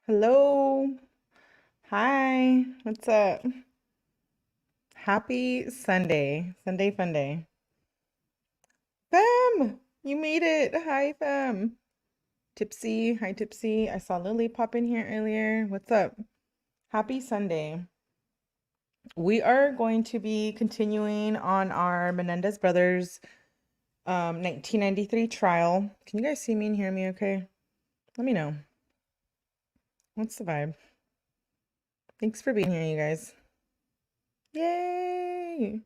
Hello. Hi. What's up? Happy Sunday. Sunday fun day. Fem, you made it. Hi, Fem. Tipsy. Hi, Tipsy. I saw Lily pop in here earlier. What's up? Happy Sunday. We are going to be continuing on our Menendez brothers 1993 trial. Can you guys see me and hear me okay? Let me know. What's the vibe? Thanks for being here, you guys. Yay!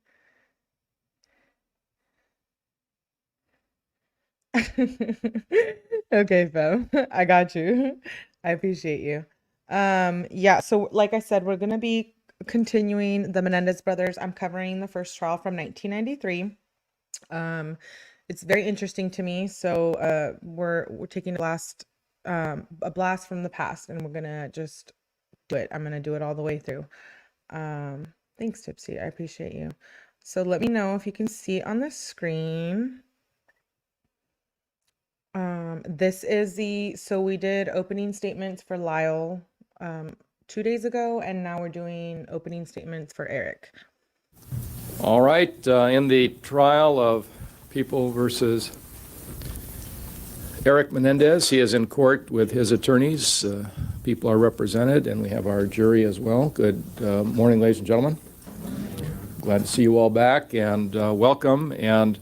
Okay, fam. I got you. I appreciate you. Yeah, so like I said, we're gonna be continuing the Menendez brothers. I'm covering the first trial from 1993. It's very interesting to me. So we're taking a blast from the past, and we're gonna just do it. I'm gonna do it all the way through. Thanks, Tipsy. I appreciate you. So let me know if you can see on the screen. This is so we did opening statements for Lyle 2 days ago, and now we're doing opening statements for Erik. All right, in the trial of People versus Erik Menendez, he is in court with his attorneys. People are represented, and we have our jury as well. Good morning, ladies and gentlemen. Glad to see you all back, and welcome. And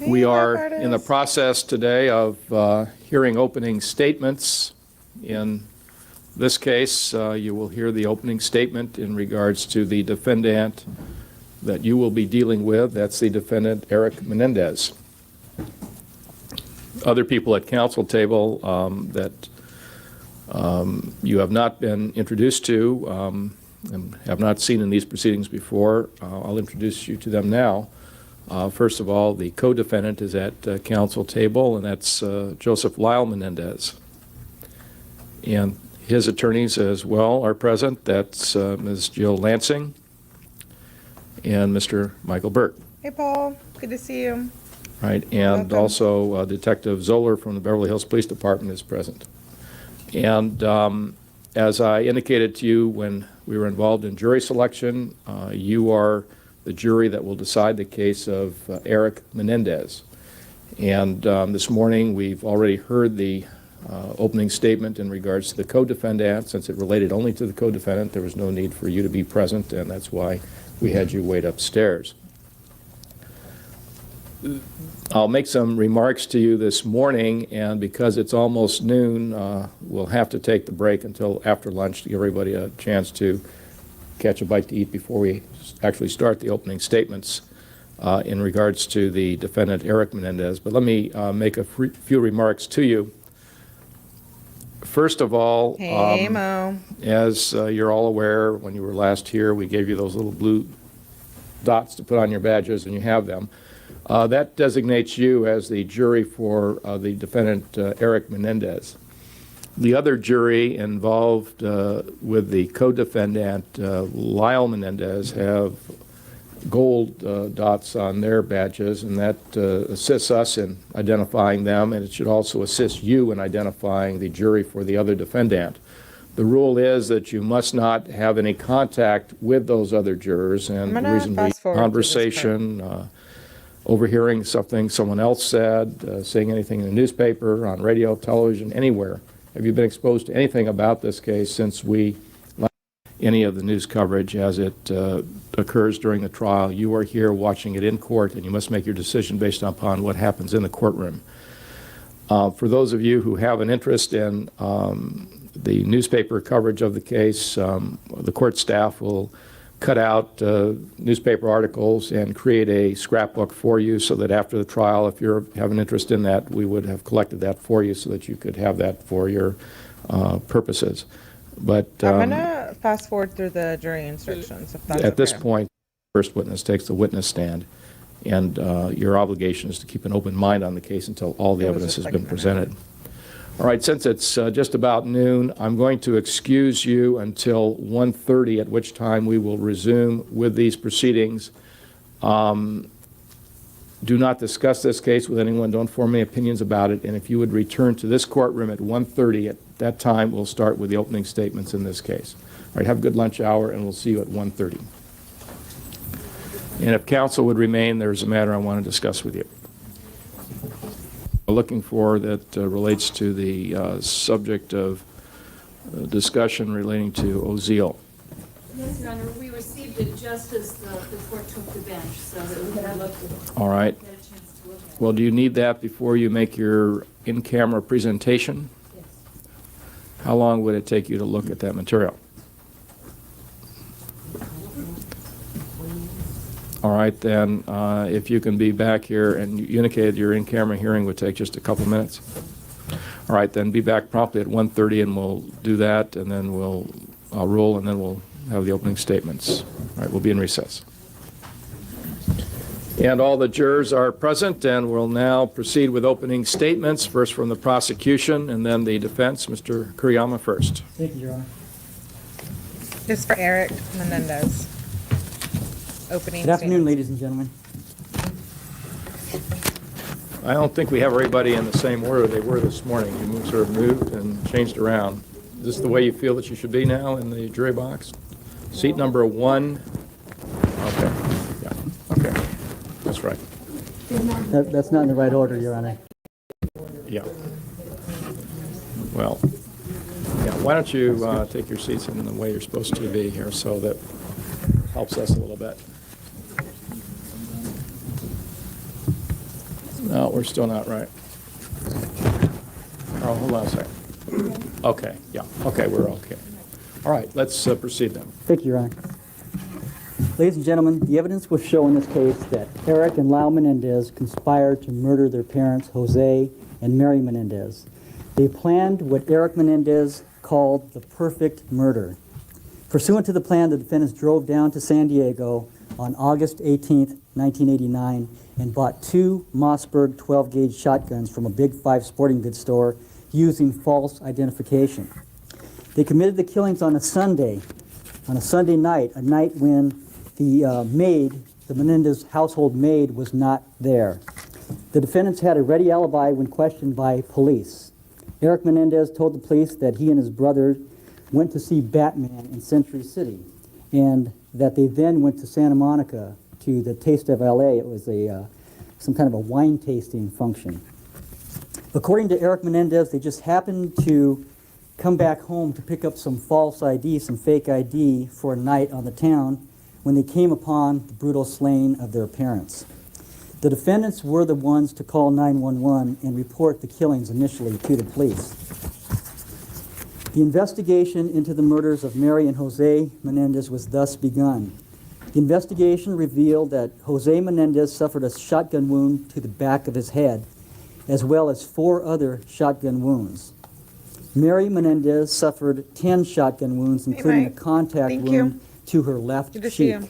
we are in the process today of hearing opening statements. In this case, you will hear the opening statement in regards to the defendant that you will be dealing with. That's the defendant, Erik Menendez. Other people at counsel table that you have not been introduced to and have not seen in these proceedings before, I'll introduce you to them now. First of all, the co-defendant is at counsel table, and that's Joseph Lyle Menendez. And his attorneys as well are present. That's Ms. Jill Lansing and Mr. Michael Burke. Hey, Paul. Good to see you. Right, and welcome. Also Detective Zoller from the Beverly Hills Police Department is present. And as I indicated to you when we were involved in jury selection, you are the jury that will decide the case of Erik Menendez. And this morning we've already heard the opening statement in regards to the co-defendant. Since it related only to the co-defendant, there was no need for you to be present, and that's why we had you wait upstairs. I'll make some remarks to you this morning, and because it's almost noon, we'll have to take the break until after lunch to give everybody a chance to catch a bite to eat before we actually start the opening statements in regards to the defendant, Erik Menendez. But let me make a few remarks to you. First of all, hey, Mo. As you're all aware, when you were last here, we gave you those little blue dots to put on your badges, and you have them. That designates you as the jury for the defendant, Erik Menendez. The other jury involved with the co-defendant, Lyle Menendez, have gold dots on their badges, and that assists us in identifying them, and it should also assist you in identifying the jury for the other defendant. The rule is that you must not have any contact with those other jurors, and the reason being conversation, overhearing something someone else said, saying anything in the newspaper, on radio, television, anywhere. Have you been exposed to anything about this case since we left any of the news coverage as it occurs during the trial? You are here watching it in court, and you must make your decision based upon what happens in the courtroom. For those of you who have an interest in the newspaper coverage of the case, the court staff will cut out newspaper articles and create a scrapbook for you so that after the trial, if you have an interest in that, we would have collected that for you so that you could have that for your purposes. But I'm going to fast forward through the jury instructions, if that's at this point, the first witness takes the witness stand, and your obligation is to keep an open mind on the case until all the evidence has been presented. All right, since it's just about noon, I'm going to excuse you until 1:30, at which time we will resume with these proceedings. Do not discuss this case with anyone. Don't form any opinions about it. And if you would return to this courtroom at 1:30, at that time, we'll start with the opening statements in this case. All right, have a good lunch hour, and we'll see you at 1:30. And if counsel would remain, there's a matter I want to discuss with you. Looking for that relates to the subject of discussion relating to 𝐒𝐲. Yes, Your Honor, we received it just as the court took the bench, so that we had looked at it. All right. Had a chance to look at it. Well, do you need that before you make your in-camera presentation? Yes. How long would it take you to look at that material? All right, then, if you can be back here, and you indicated your in-camera hearing would take just a couple minutes. All right, then be back promptly at 1:30, and we'll do that, and then I'll roll, and then we'll have the opening statements. All right, we'll be in recess. And all the jurors are present, and we'll now proceed with opening statements, first from the prosecution, and then the defense. Mr. Kuriyama first. Thank you, Your Honor. This is for Erik Menendez. Opening Good afternoon, statement. ladies and gentlemen. I don't think we have everybody in the same order they were this morning. You sort of moved and changed around. Is this the way you feel that you should be now in the jury box? Seat number 1. Okay. Yeah. Okay. That's right. That's not in the right order, Your Honor. Yeah. Well, yeah. Why don't you take your seats in the way you're supposed to be here, so that helps us a little bit. No, we're still not right. Oh, hold on a second. Okay, yeah, okay, we're okay. All right, let's proceed then. Thank you, Your Honor. Ladies and gentlemen, the evidence will show in this case that Erik and Lyle Menendez conspired to murder their parents, Jose and Mary Menendez. They planned what Erik Menendez called the perfect murder. Pursuant to the plan, the defendants drove down to San Diego on August 18th, 1989, and bought 2 Mossberg 12-gauge shotguns from a Big 5 sporting goods store using false identification. They committed the killings on a Sunday night, a night when the Menendez household maid, was not there. The defendants had a ready alibi when questioned by police. Erik Menendez told the police that he and his brother went to see Batman in Century City, and that they then went to Santa Monica to the Taste of LA. It was some kind of a wine tasting function. According to Erik Menendez, they just happened to come back home to pick up some false ID, some fake ID for a night on the town, when they came upon the brutal slaying of their parents. The defendants were the ones to call 911 and report the killings initially to the police. The investigation into the murders of Mary and Jose Menendez was thus begun. The investigation revealed that Jose Menendez suffered a shotgun wound to the back of his head, as well as 4 other shotgun wounds. Mary Menendez suffered 10 shotgun wounds, including a Mike. contact Thank wound you. to her left Good to see cheek. you.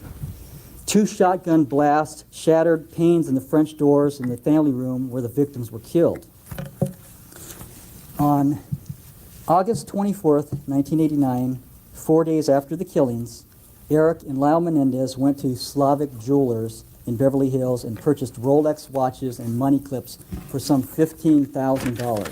2 shotgun blasts shattered panes in the French doors in the family room where the victims were killed. On August 24th, 1989, 4 days after the killings, Erik and Lyle Menendez went to 𝐒𝐤𝐤𝐵 Jewelers in Beverly Hills and purchased Rolex watches and money clips for some $15,000.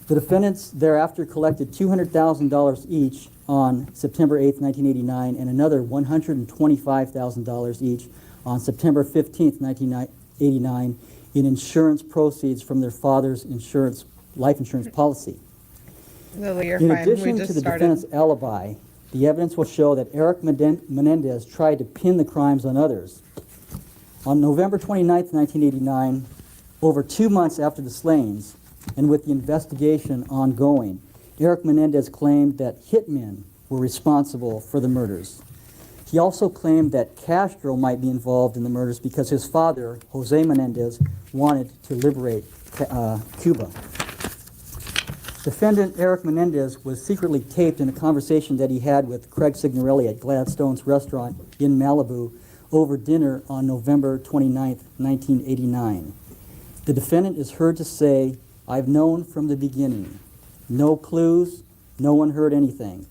The defendants thereafter collected $200,000 each on September 8th, 1989, and another $125,000 each on September 15th, 1989, in insurance proceeds from their father's life insurance policy. Lily, you're In fine. We addition just to the started. defendant's alibi, the evidence will show that Erik Menendez tried to pin the crimes on others. On November 29th, 1989, over 2 months after the slayings, and with the investigation ongoing, Erik Menendez claimed that hitmen were responsible for the murders. He also claimed that 𝐶astro might be involved in the murders because his father, Jose Menendez, wanted to liberate Cuba. Defendant Erik Menendez was secretly taped in a conversation that he had with Craig Signorelli at Gladstone's restaurant in Malibu over dinner on November 29th, 1989. The defendant is heard to say, "I've known from the beginning. No clues, no one heard anything."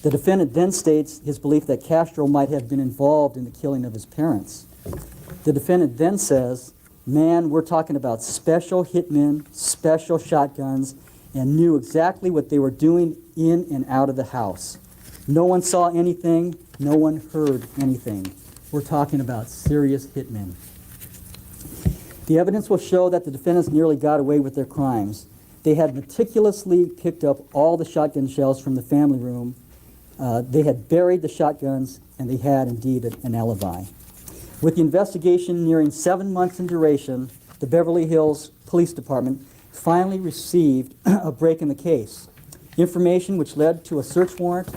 The defendant then states his belief that 𝐶astro might have been involved in the killing of his parents. The defendant then says, "Man, we're talking about special hitmen, special shotguns, and knew exactly what they were doing in and out of the house. No one saw anything. No one heard anything. We're talking about serious hitmen. The evidence will show that the defendants nearly got away with their crimes. They had meticulously picked up all the shotgun shells from the family room. They had buried the shotguns, and they had indeed an alibi. With the investigation nearing 7 months in duration, the Beverly Hills Police Department finally received a break in the case. Information which led to a search warrant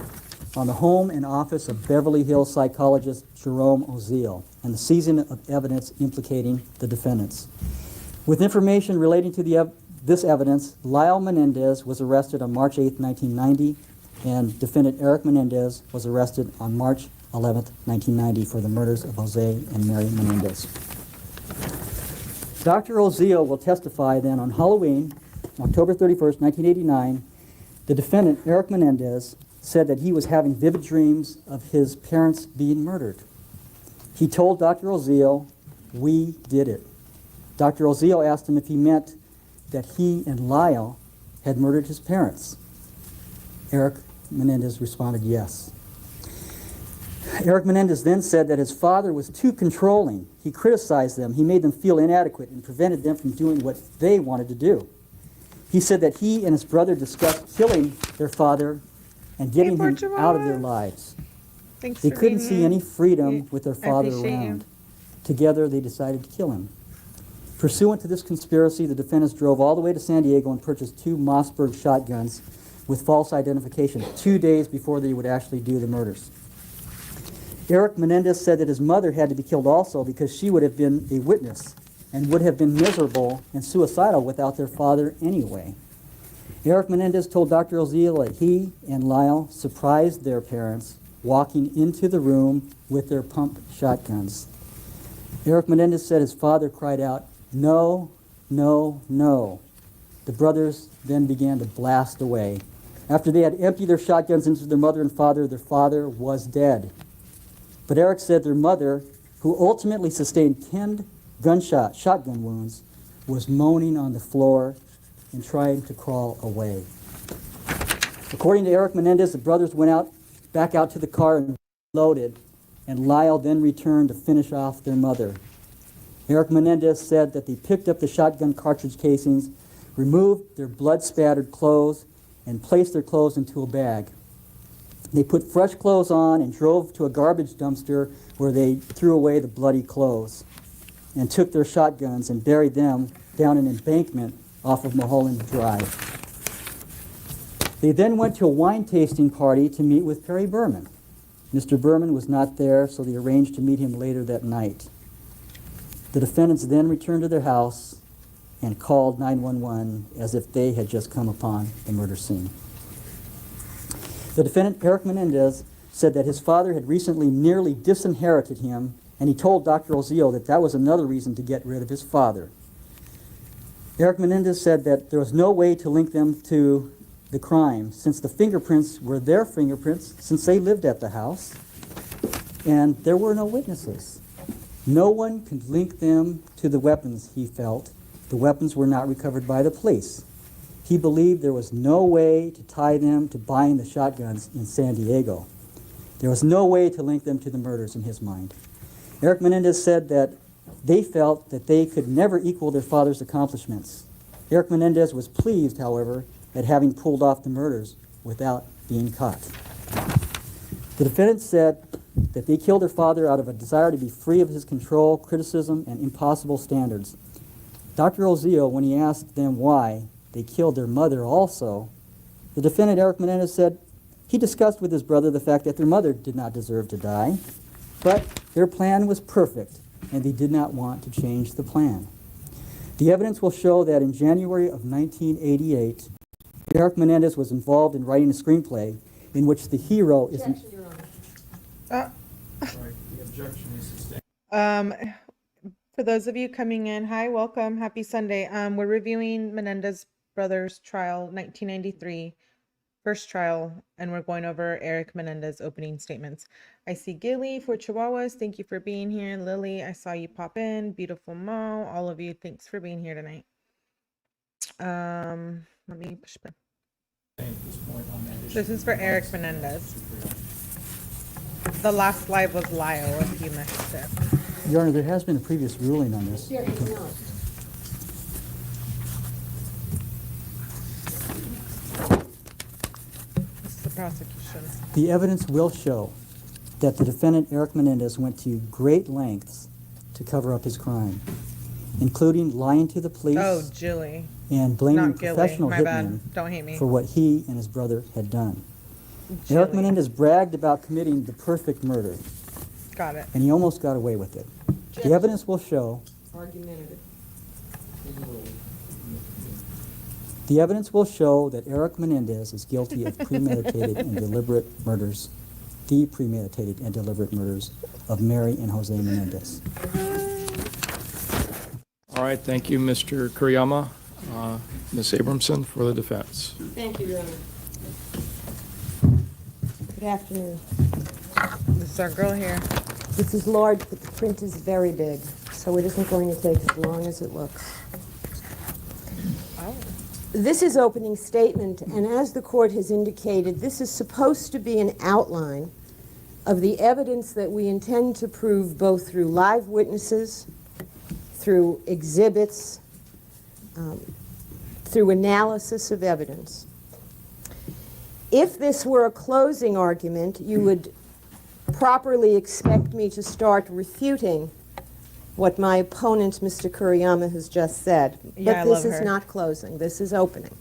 on the home and office of Beverly Hills psychologist 𝐒𝐤𝐬 and the seizing of evidence implicating the defendants. With information relating to this evidence, Lyle Menendez was arrested on March 8, 1990, and defendant Erik Menendez was arrested on March 11, 1990 for the murders of 𝐒𝐨𝐦𝐦 and Mary Menendez. Dr. 𝐒𝐤𝐬 will testify then on Halloween, October 31st, 1989, the defendant, Erik Menendez, said that he was having vivid dreams of his parents being murdered. He told Dr. 𝐒𝐤𝐬, "We did it." Dr. 𝐒𝐤𝐬 asked him if he meant that he and Lyle had murdered his parents. Erik Menendez responded yes. Erik Menendez then said that his father was too controlling. He criticized them. He made them feel inadequate and prevented them from doing what they wanted to do. He said that he and his brother discussed killing their father and getting him out of their lives. Thanks They for couldn't being see here. any freedom with their I father appreciate you. around. Together, they decided to kill him. Pursuant to this conspiracy, the defendants drove all the way to San Diego and purchased 2 Mossberg shotguns with false identification 2 days before they would actually do the murders. Erik Menendez said that his mother had to be killed also because she would have been a witness and would have been miserable and suicidal without their father anyway. Erik Menendez told Dr. 𝐒𝐤𝐬 that he and Lyle surprised their parents walking into the room with their pump shotguns. Erik Menendez said his father cried out, "No, no, no." The brothers then began to blast away. After they had emptied their shotguns into their mother and father was dead. But Erik said their mother, who ultimately sustained 10 shotgun wounds, was moaning on the floor and trying to crawl away. According to Erik Menendez, the brothers went back out to the car and loaded, and Lyle then returned to finish off their mother. Erik Menendez said that they picked up the shotgun cartridge casings, removed their blood-spattered clothes, and placed their clothes into a bag. They put fresh clothes on and drove to a garbage dumpster where they threw away the bloody clothes and took their shotguns and buried them down an embankment off of Mulholland Drive. They then went to a wine tasting party to meet with Perry Berman. Mr. Berman was not there, so they arranged to meet him later that night. The defendants then returned to their house and called 911 as if they had just come upon the murder scene. The defendant, Erik Menendez, said that his father had recently nearly disinherited him, and he told Dr. 𝐒𝐤𝐬 that that was another reason to get rid of his father. Erik Menendez said that there was no way to link them to the crime since the fingerprints were their fingerprints, since they lived at the house, and there were no witnesses. No one could link them to the weapons, he felt. The weapons were not recovered by the police. He believed there was no way to tie them to buying the shotguns in San Diego. There was no way to link them to the murders in his mind. Erik Menendez said that they felt that they could never equal their father's accomplishments. Erik Menendez was pleased, however, at having pulled off the murders without being caught. The defendants said that they killed their father out of a desire to be free of his control, criticism, and impossible standards. Dr. 𝐒𝐤𝐬, when he asked them why they killed their mother also, the defendant, Erik Menendez, said he discussed with his brother the fact that their mother did not deserve to die, but their plan was perfect, and they did not want to change the plan. The evidence will show that in January of 1988, Erik Menendez was involved in writing a screenplay in which the hero is... Objection, Your Honor. The objection is sustained. For those of you coming in, hi, welcome, happy Sunday. We're reviewing Menendez Brothers trial 1993, first trial, and we're going over Erik Menendez opening statements. I see Gilly for Chihuahuas, thank you for being here. Lily, I saw you pop in. Beautiful Mo, all of you, thanks for being here tonight. Let me push play. At this point on that issue. This is for Erik Menendez. The last slide was Lyle, if you missed it. Your Honor, there has been a previous ruling on this. There is not. This is the prosecution. The evidence will show that the defendant, Erik Menendez, went to great lengths to cover up his crime, including lying to the police Oh, Julie. and blaming Not Gilly. professional My bad. hitmen Don't hate me. for what he and his brother had done. Erik Julie. Menendez bragged about committing the perfect murder, Got it. and he almost got away with it. The evidence will show that Erik Menendez is guilty of premeditated and deliberate murders, the premeditated and deliberate murders of Mary and Jose Menendez. All right, thank you, Mr. Kuriyama. Ms. Abramson for the defense. Thank you, Your Honor. Good afternoon. This is our girl here. This is large, but the print is very big, so it isn't going to take as long as it looks. Oh. This is opening statement, and as the court has indicated, this is supposed to be an outline of the evidence that we intend to prove both through live witnesses, through exhibits, through analysis of evidence. If this were a closing argument, you would properly expect me to start refuting what my opponent, Mr. Kuriyama, has just said. Yeah, I But this love is her. not closing. This is opening.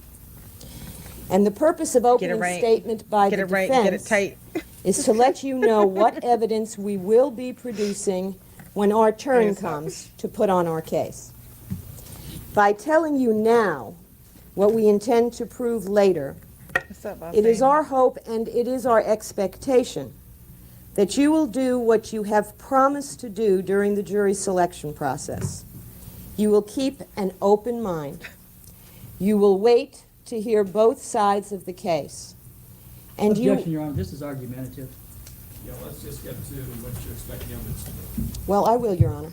And the purpose of opening right. statement by Get the it right. defense Get it tight. is to let you know what evidence we will be producing when our turn Yes, sir. comes to put on our case. By telling you now what we intend to prove later, What's up, it is Buffy? our hope and it is our expectation that you will do what you have promised to do during the jury selection process. You will keep an open mind. You will wait to hear both sides of the case. And Objection, you, Your Honor, this is argumentative. Yeah, let's just get to what you expect the evidence to be. well, I will, Your Honor.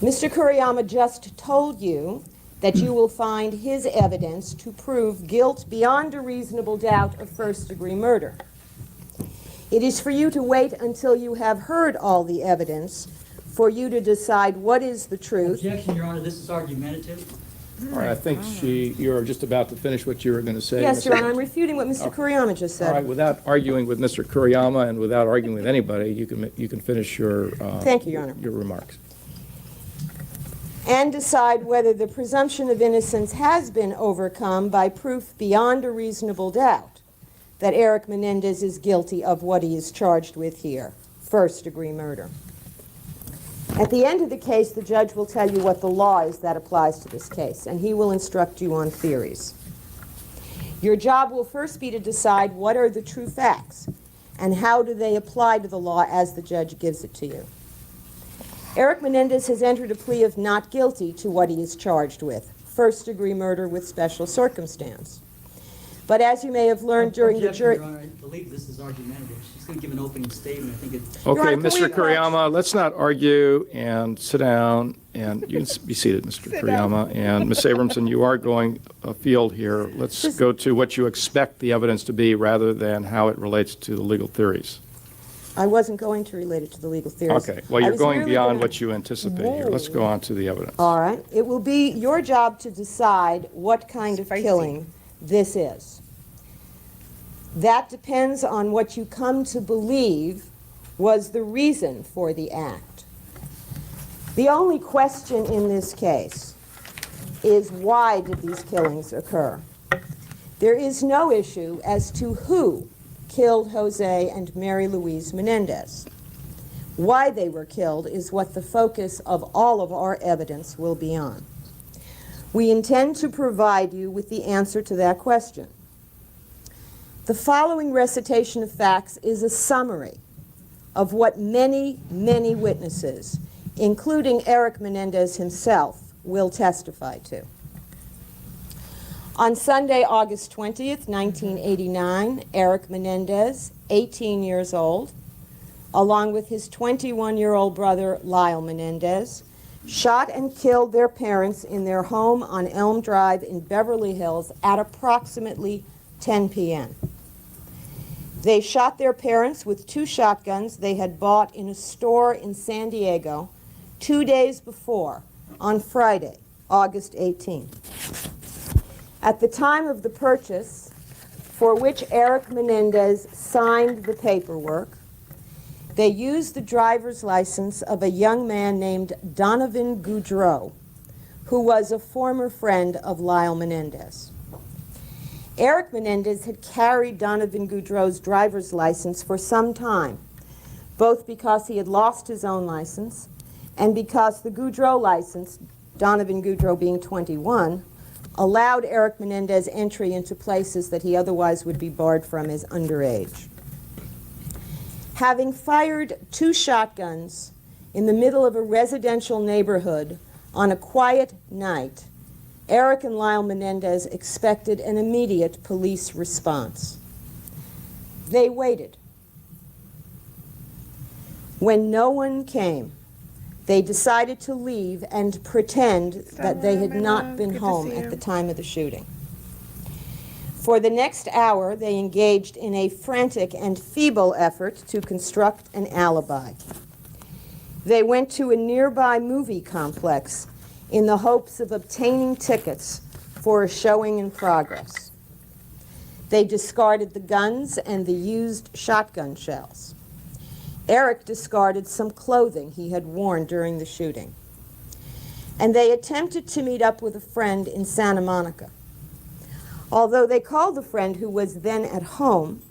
Mr. Kuriyama just told you that you will find his evidence to prove guilt beyond a reasonable doubt of first-degree murder. It is for you to wait until you have heard all the evidence for you to decide what is the truth. Objection, Your Honor, this is argumentative. All right, I think you're just about to finish what you were going to say. Yes, Ms. Your Honor, I'm Abramson. refuting what Mr. Kuriyama just All right, said. without arguing with Mr. Kuriyama and without arguing with anybody, you can finish your Thank you, Your Honor. your remarks. And decide whether the presumption of innocence has been overcome by proof beyond a reasonable doubt that Erik Menendez is guilty of what he is charged with here, first-degree murder. At the end of the case, the judge will tell you what the law is that applies to this case, and he will instruct you on theories. Your job will first be to decide what are the true facts and how do they apply to the law as the judge gives it to you. Erik Menendez has entered a plea of not guilty to what he is charged with, first-degree murder with special circumstance. But as you may have learned during the jury... Your Honor, I believe this is argumentative. She's going to give an opening statement. I think it's... Okay, Honor, can Mr. we Kuriyama, let's not argue and sit down, and you can be seated, Mr. Kuriyama. And Ms. Abramson, you are going afield here. Let's go to what you expect the evidence to be rather than how it relates to the legal theories. I wasn't going to relate it to the legal theories. Okay, well, I you're was going merely beyond gonna- what you anticipate here. Let's go on to the evidence. All right. It will be your job to decide what kind of Spicy. killing this is. That depends on what you come to believe was the reason for the act. The only question in this case is why did these killings occur? There is no issue as to who killed Jose and Mary Louise Menendez. Why they were killed is what the focus of all of our evidence will be on. We intend to provide you with the answer to that question. The following recitation of facts is a summary of what many, many witnesses, including Erik Menendez himself, will testify to. On Sunday, August 20th, 1989, Erik Menendez, 18 years old, along with his 21-year-old brother, Lyle Menendez, shot and killed their parents in their home on Elm Drive in Beverly Hills at approximately 10 p.m. They shot their parents with 2 shotguns they had bought in a store in San Diego 2 days before, on Friday, August 18. At the time of the purchase, for which Erik Menendez signed the paperwork, they used the driver's license of a young man named Donovan Goudreau, who was a former friend of Lyle Menendez. Erik Menendez had carried Donovan Goudreau's driver's license for some time, both because he had lost his own license and because the Goudreau license, Donovan Goudreau being 21, allowed Erik Menendez entry into places that he otherwise would be barred from as underage. Having fired 2 shotguns in the middle of a residential neighborhood on a quiet night, Erik and Lyle Menendez expected an immediate police response. They waited. When no one came, they decided to leave and pretend that they had not been home at the time of the shooting. For the next hour, they engaged in a frantic and feeble effort to construct an alibi. They went to a nearby movie complex in the hopes of obtaining tickets for a showing in progress. They discarded the guns and the used shotgun shells. Erik discarded some clothing he had worn during the shooting. And they attempted to meet up with a friend in Santa Monica. Although they called the friend who was then at home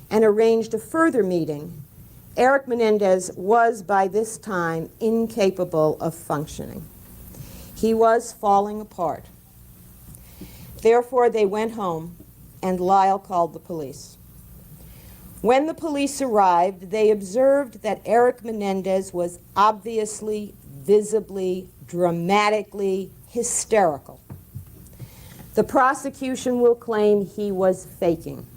and arranged a further meeting, Erik Menendez was by this time incapable of functioning. He was falling apart. Therefore, they went home and Lyle called the police. When the police arrived, they observed that Erik Menendez was obviously, visibly, dramatically hysterical. The prosecution will claim he was faking.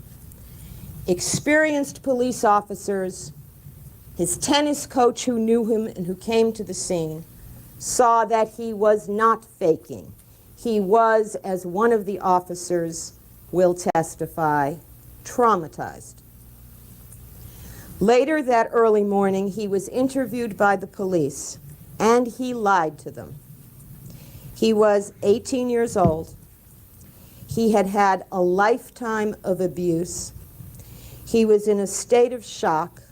Experienced police officers, his tennis coach who knew him and who came to the scene, saw that he was not faking. He was, as one of the officers will testify, traumatized. Later that early morning, he was interviewed by the police, and he lied to them. He was 18 years old. He had had a lifetime of abuse. He was in a state of shock,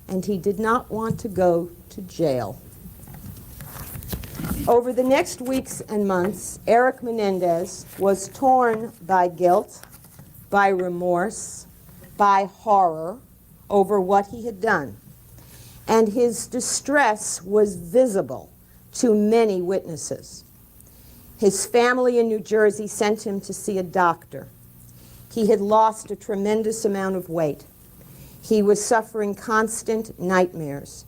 and he did not want to go to jail. Over the next weeks and months, Erik Menendez was torn by guilt, by remorse, by horror over what he had done. And his distress was visible to many witnesses. His family in New Jersey sent him to see a doctor. He had lost a tremendous amount of weight. He was suffering constant nightmares.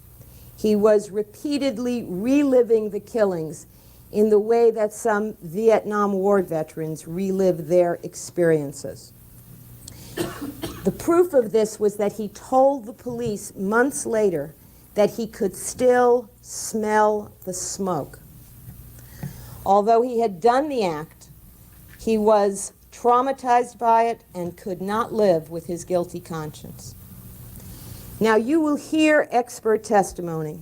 He was repeatedly reliving the killings in the way that some Vietnam War veterans relive their experiences. The proof of this was that he told the police months later that he could still smell the smoke. Although he had done the act, he was traumatized by it and could not live with his guilty conscience. Now, you will hear expert testimony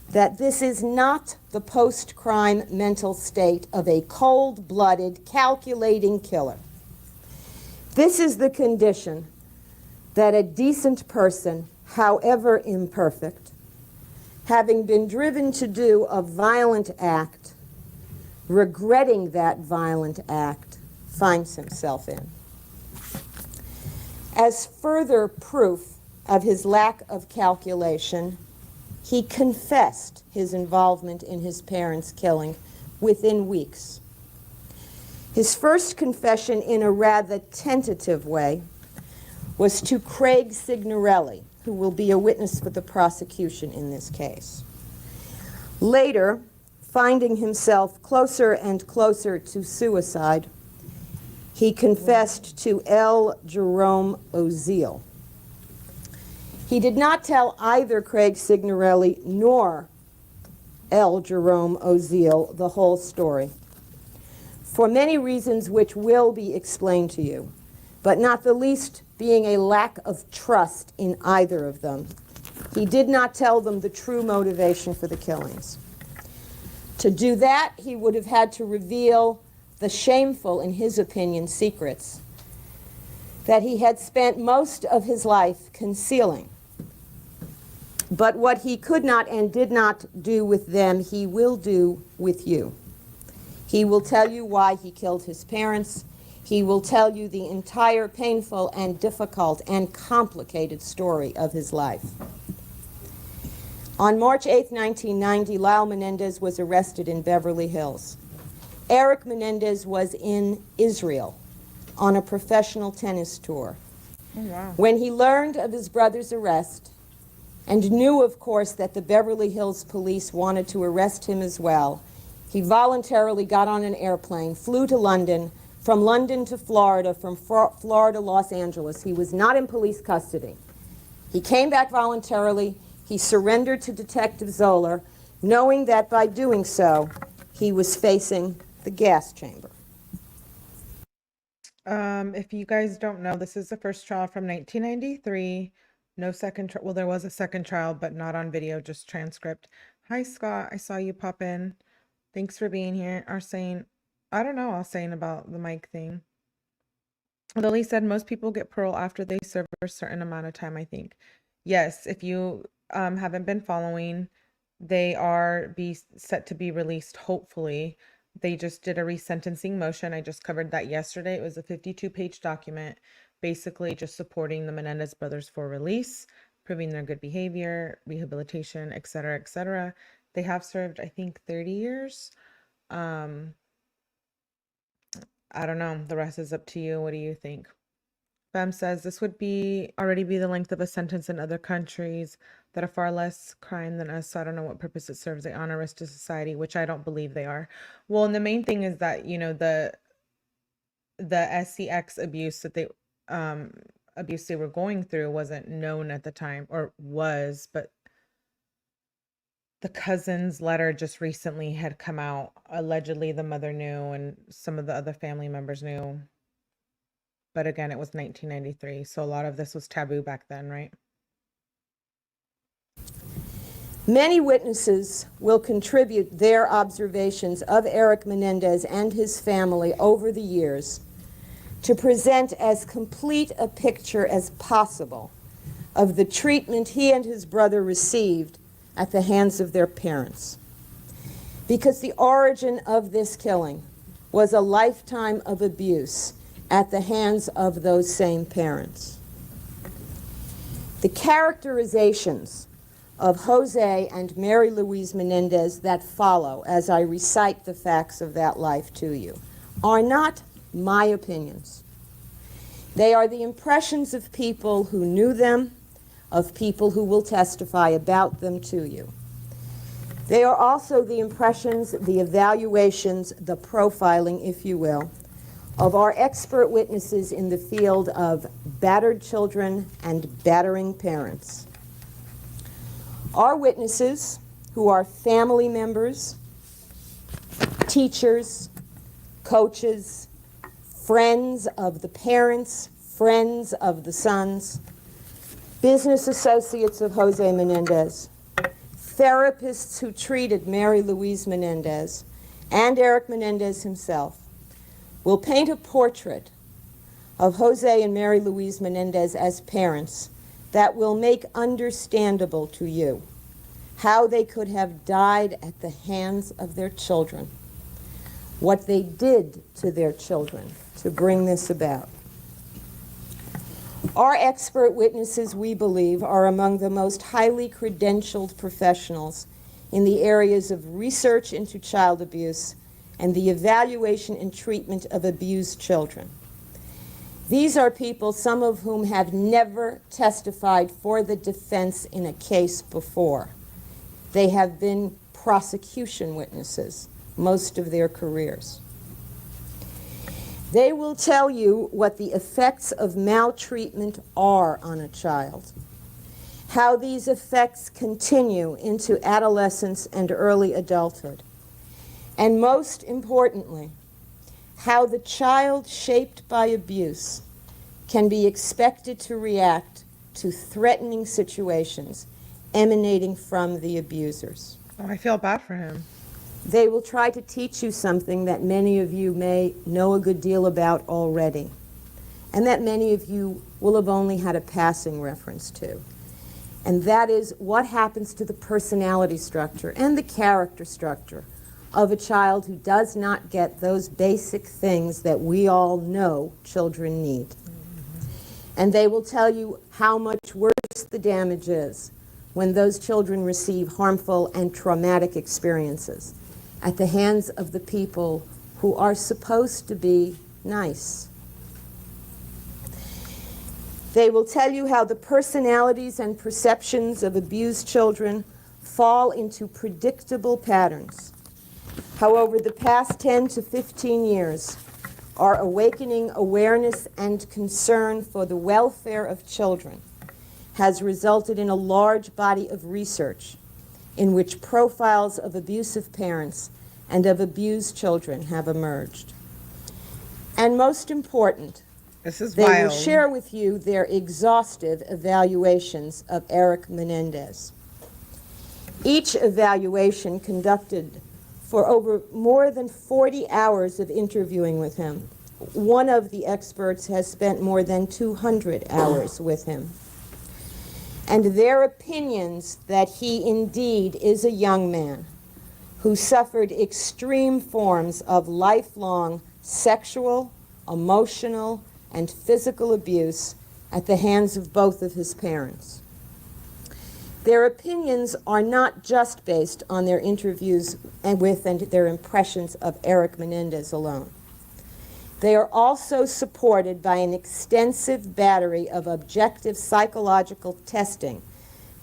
that this is not the post-crime mental state of a cold-blooded, calculating killer. This is the condition that a decent person, however imperfect, having been driven to do a violent act, regretting that violent act, finds himself in. As further proof of his lack of calculation, he confessed his involvement in his parents' killing within weeks. His first confession, in a rather tentative way, was to 𝐒𝐤𝐳𝐵, who will be a witness for the prosecution in this case. Later, finding himself closer and closer to suicide, he confessed to 𝐿_Jerome Oziel. He did not tell either 𝐒𝐤𝐳𝐵 nor 𝐂𝐤𝐤𝐾, the whole story, for many reasons which will be explained to you, but not the least being a lack of trust in either of them. He did not tell them the true motivation for the killings. To do that, he would have had to reveal the shameful, in his opinion, secrets that he had spent most of his life concealing. But what he could not and did not do with them, he will do with you. He will tell you why he killed his parents. He will tell you the entire painful and difficult and complicated story of his life. On March 8, 1990, Lyle Menendez was arrested in Beverly Hills. Erik Menendez was in Israel on a professional tennis tour. Oh, wow. When he learned of his brother's arrest, and knew, of course, that the Beverly Hills police wanted to arrest him as well, he voluntarily got on an airplane, flew to London, from London to Florida, from Florida to Los Angeles. He was not in police custody. He came back voluntarily. He surrendered to Detective Zoller, knowing that by doing so, he was facing the gas chamber. If you guys don't know, this is the first trial from 1993. No second trial. Well, there was a second trial, but not on video, just transcript. Hi, Scott. I saw you pop in. Thanks for being here. Saying, I don't know, saying about the mic thing. Lily said most people get parole after they serve a certain amount of time, I think. Yes, if you haven't been following, they are set to be released, hopefully. They just did a resentencing motion. I just covered that yesterday. It was a 52-page document, basically just supporting the Menendez brothers for release, proving their good behavior, rehabilitation, et cetera, et cetera. They have served, I think, 30 years. I don't know. The rest is up to you. What do you think? Bam says this would already be the length of a sentence in other countries that are far less crime than us. So I don't know what purpose it serves. They honor risk to society, which I don't believe they are. Well, and the main thing is that, you know, the SCX abuse that they were going through wasn't known at the time, or was, but the cousin's letter just recently had come out. Allegedly the mother knew and some of the other family members knew. But again, it was 1993, so a lot of this was taboo back then, right? Many witnesses will contribute their observations of Erik Menendez and his family over the years to present as complete a picture as possible of the treatment he and his brother received at the hands of their parents. Because the origin of this killing was a lifetime of abuse at the hands of those same parents. The characterizations of Jose and Mary Louise Menendez that follow as I recite the facts of that life to you are not my opinions. They are the impressions of people who knew them, of people who will testify about them to you. They are also the impressions, the evaluations, the profiling, if you will, of our expert witnesses in the field of battered children and battering parents. Our witnesses, who are family members, teachers, coaches, friends of the parents, friends of the sons, business associates of Jose Menendez, therapists who treated Mary Louise Menendez, and Erik Menendez himself, will paint a portrait of Jose and Mary Louise Menendez as parents that will make understandable to you how they could have died at the hands of their children, what they did to their children to bring this about. Our expert witnesses, we believe, are among the most highly credentialed professionals in the areas of research into child abuse and the evaluation and treatment of abused children. These are people, some of whom have never testified for the defense in a case before. They have been prosecution witnesses most of their careers. They will tell you what the effects of maltreatment are on a child, how these effects continue into adolescence and early adulthood, and most importantly, how the child shaped by abuse can be expected to react to threatening situations emanating from the abusers. Oh, I feel bad for him. They will try to teach you something that many of you may know a good deal about already, and that many of you will have only had a passing reference to. And that is what happens to the personality structure and the character structure of a child who does not get those basic things that we all know children need. And they will tell you how much worse the damage is when those children receive harmful and traumatic experiences at the hands of the people who are supposed to be nice. They will tell you how the personalities and perceptions of abused children fall into predictable patterns. How over the past 10 to 15 years, our awakening awareness and concern for the welfare of children has resulted in a large body of research in which profiles of abusive parents and of abused children have emerged. And most important, This is they wild. will share with you their exhaustive evaluations of Erik Menendez. Each evaluation conducted for over more than 40 hours of interviewing with him. One of the experts has spent more than 200 hours with him. And their opinions that he indeed is a young man who suffered extreme forms of lifelong sexual, emotional, and physical abuse at the hands of both of his parents. Their opinions are not just based on their interviews with and their impressions of Erik Menendez alone. They are also supported by an extensive battery of objective psychological testing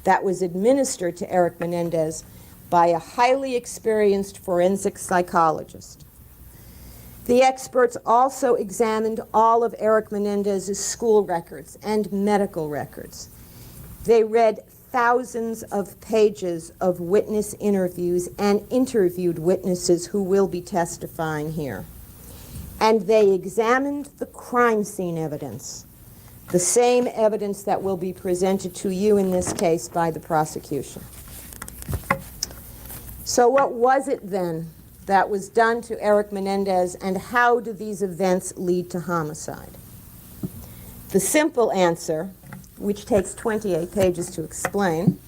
that was administered to Erik Menendez by a highly experienced forensic psychologist. The experts also examined all of Erik Menendez's school records and medical records. They read thousands of pages of witness interviews and interviewed witnesses who will be testifying here. And they examined the crime scene evidence, the same evidence that will be presented to you in this case by the prosecution. So what was it then that was done to Erik Menendez, and how do these events lead to homicide? The simple answer, which takes 28 pages to explain,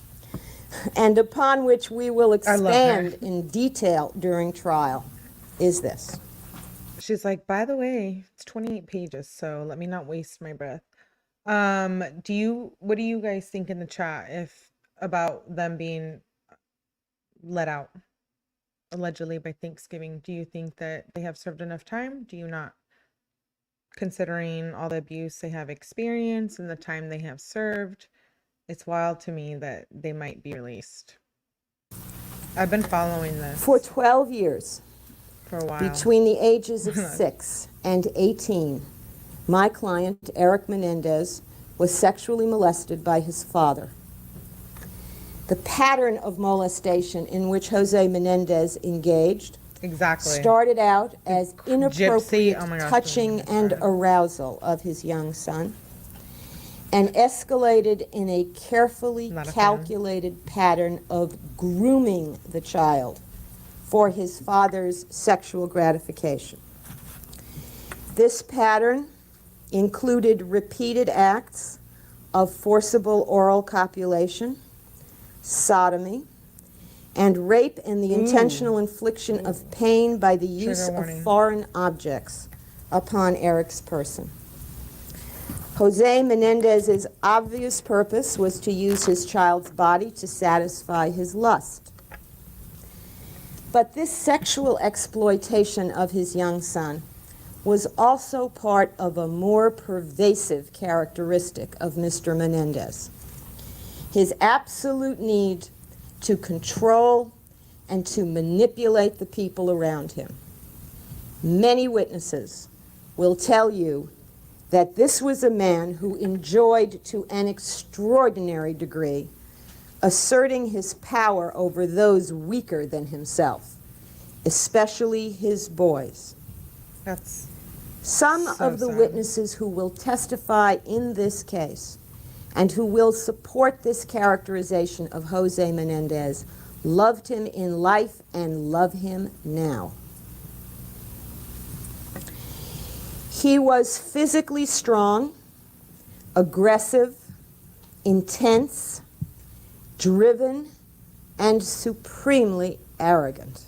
and upon which we will expand in detail during trial, is this. She's like, by the way, it's 28 pages, so let me not waste my breath. What do you guys think in the chat about them being let out allegedly by Thanksgiving? Do you think that they have served enough time? Do you not? Considering all the abuse they have experienced and the time they have served, it's wild to me that they might be released. I've been following this For 12 years, for a while. between the ages of 6 and 18, my client, Erik Menendez, was sexually molested by his father. The pattern of molestation in which 𝐒𝐤𝐬 Menendez engaged started out as inappropriate touching and arousal of his young son, and escalated in a carefully calculated pattern of grooming the child for his father's sexual gratification. This pattern included repeated acts of forcible oral copulation, sodomy, and rape and the intentional infliction of pain by the use of foreign objects upon Erik's person. 𝐒𝐤𝐬 Menendez's obvious purpose was to use his child's body to satisfy his lust. But this sexual exploitation of his young son was also part of a more pervasive characteristic of Mr. Menendez: his absolute need to control and to manipulate the people around him. Many witnesses will tell you that this was a man who enjoyed to an extraordinary degree asserting his power over those weaker than himself, especially his boys. That's Some so of the sad. witnesses who will testify in this case and who will support this characterization of Jose Menendez loved him in life and love him now. He was physically strong, aggressive, intense, driven, and supremely arrogant.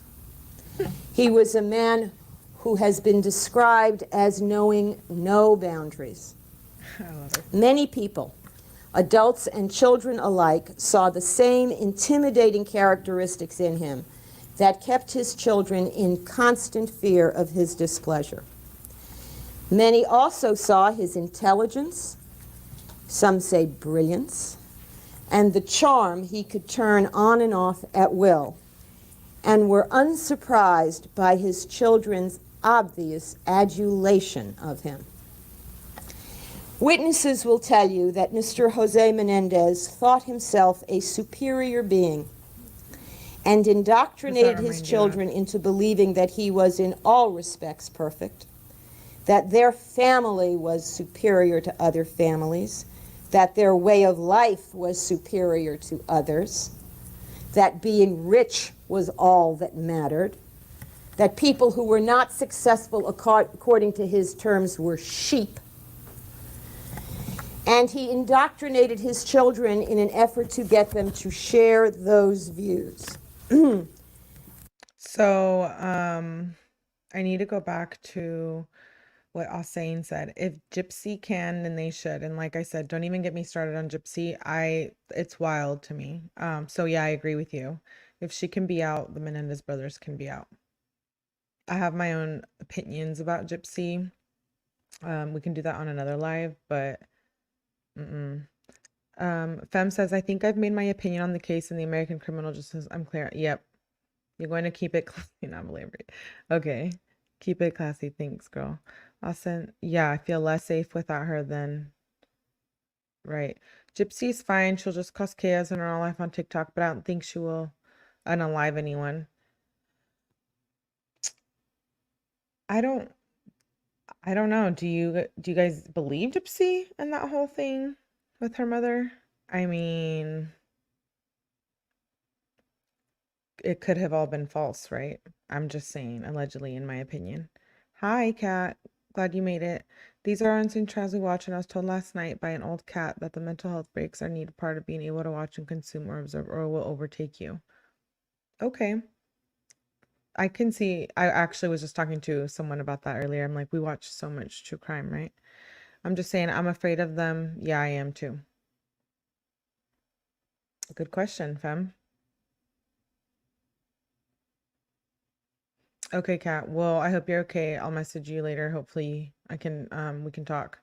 He was a man who has been described as knowing no boundaries. I love it. Many people, adults and children alike, saw the same intimidating characteristics in him that kept his children in constant fear of his displeasure. Many also saw his intelligence, some say brilliance, and the charm he could turn on and off at will, and were unsurprised by his children's obvious adulation of him. Witnesses will tell you that Mr. Jose Menendez thought himself a superior being and indoctrinated his remind you children into believing that he was in all respects perfect, that their family was superior to other families, that their way of life was superior to others, that being rich was all that mattered, that people who were not successful according to his terms were sheep. And he indoctrinated his children in an effort to get them to share those views. So, I need to go back to what 𝐒𝐻𝐤𝐬𝐷 said. If 𝐒𝐲 can, then they should. And like I said, don't even get me started on 𝐒𝐲. It's wild to me. So yeah, I agree with you. If she can be out, the Menendez brothers can be out. I have my own opinions about 𝐒𝐲. We can do that on another live, but Fem says, I think I've made my opinion on the case in the American criminal justice. I'm clear. Yep. You're going to keep it classy, not elaborate. Okay. Keep it classy. Thanks, girl. Austin, yeah, I feel less safe without her than right. 𝐒𝐲's fine. She'll just cause chaos in her own life on TikTok, but I don't think she will unalive anyone. I don't know. Do you guys believe 𝐒𝐲 in that whole thing with her mother? I mean, it could have all been false, right? I'm just saying, allegedly, in my opinion. Hi, cat. Glad you made it. These are unseen trials we watch, and I was told last night by an old cat that the mental health breaks are needed part of being able to watch and consume or observe, or it will overtake you. Okay. I can see. I actually was just talking to someone about that earlier. I'm like, we watch so much true crime, right? I'm just saying, I'm afraid of them. Yeah, I am too. Good question, Fem. Okay, Kat. Well, I hope you're okay. I'll message you later. Hopefully we can talk.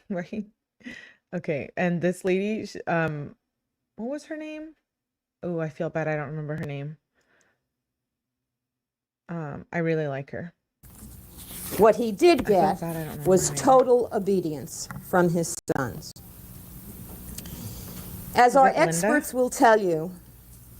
Right? Okay. And this lady, what was her name? Oh, I feel bad. I don't remember her name. I really like her. What he did I feel get bad I don't remember was her name. total obedience from his sons. As Is our it Linda? experts will tell you,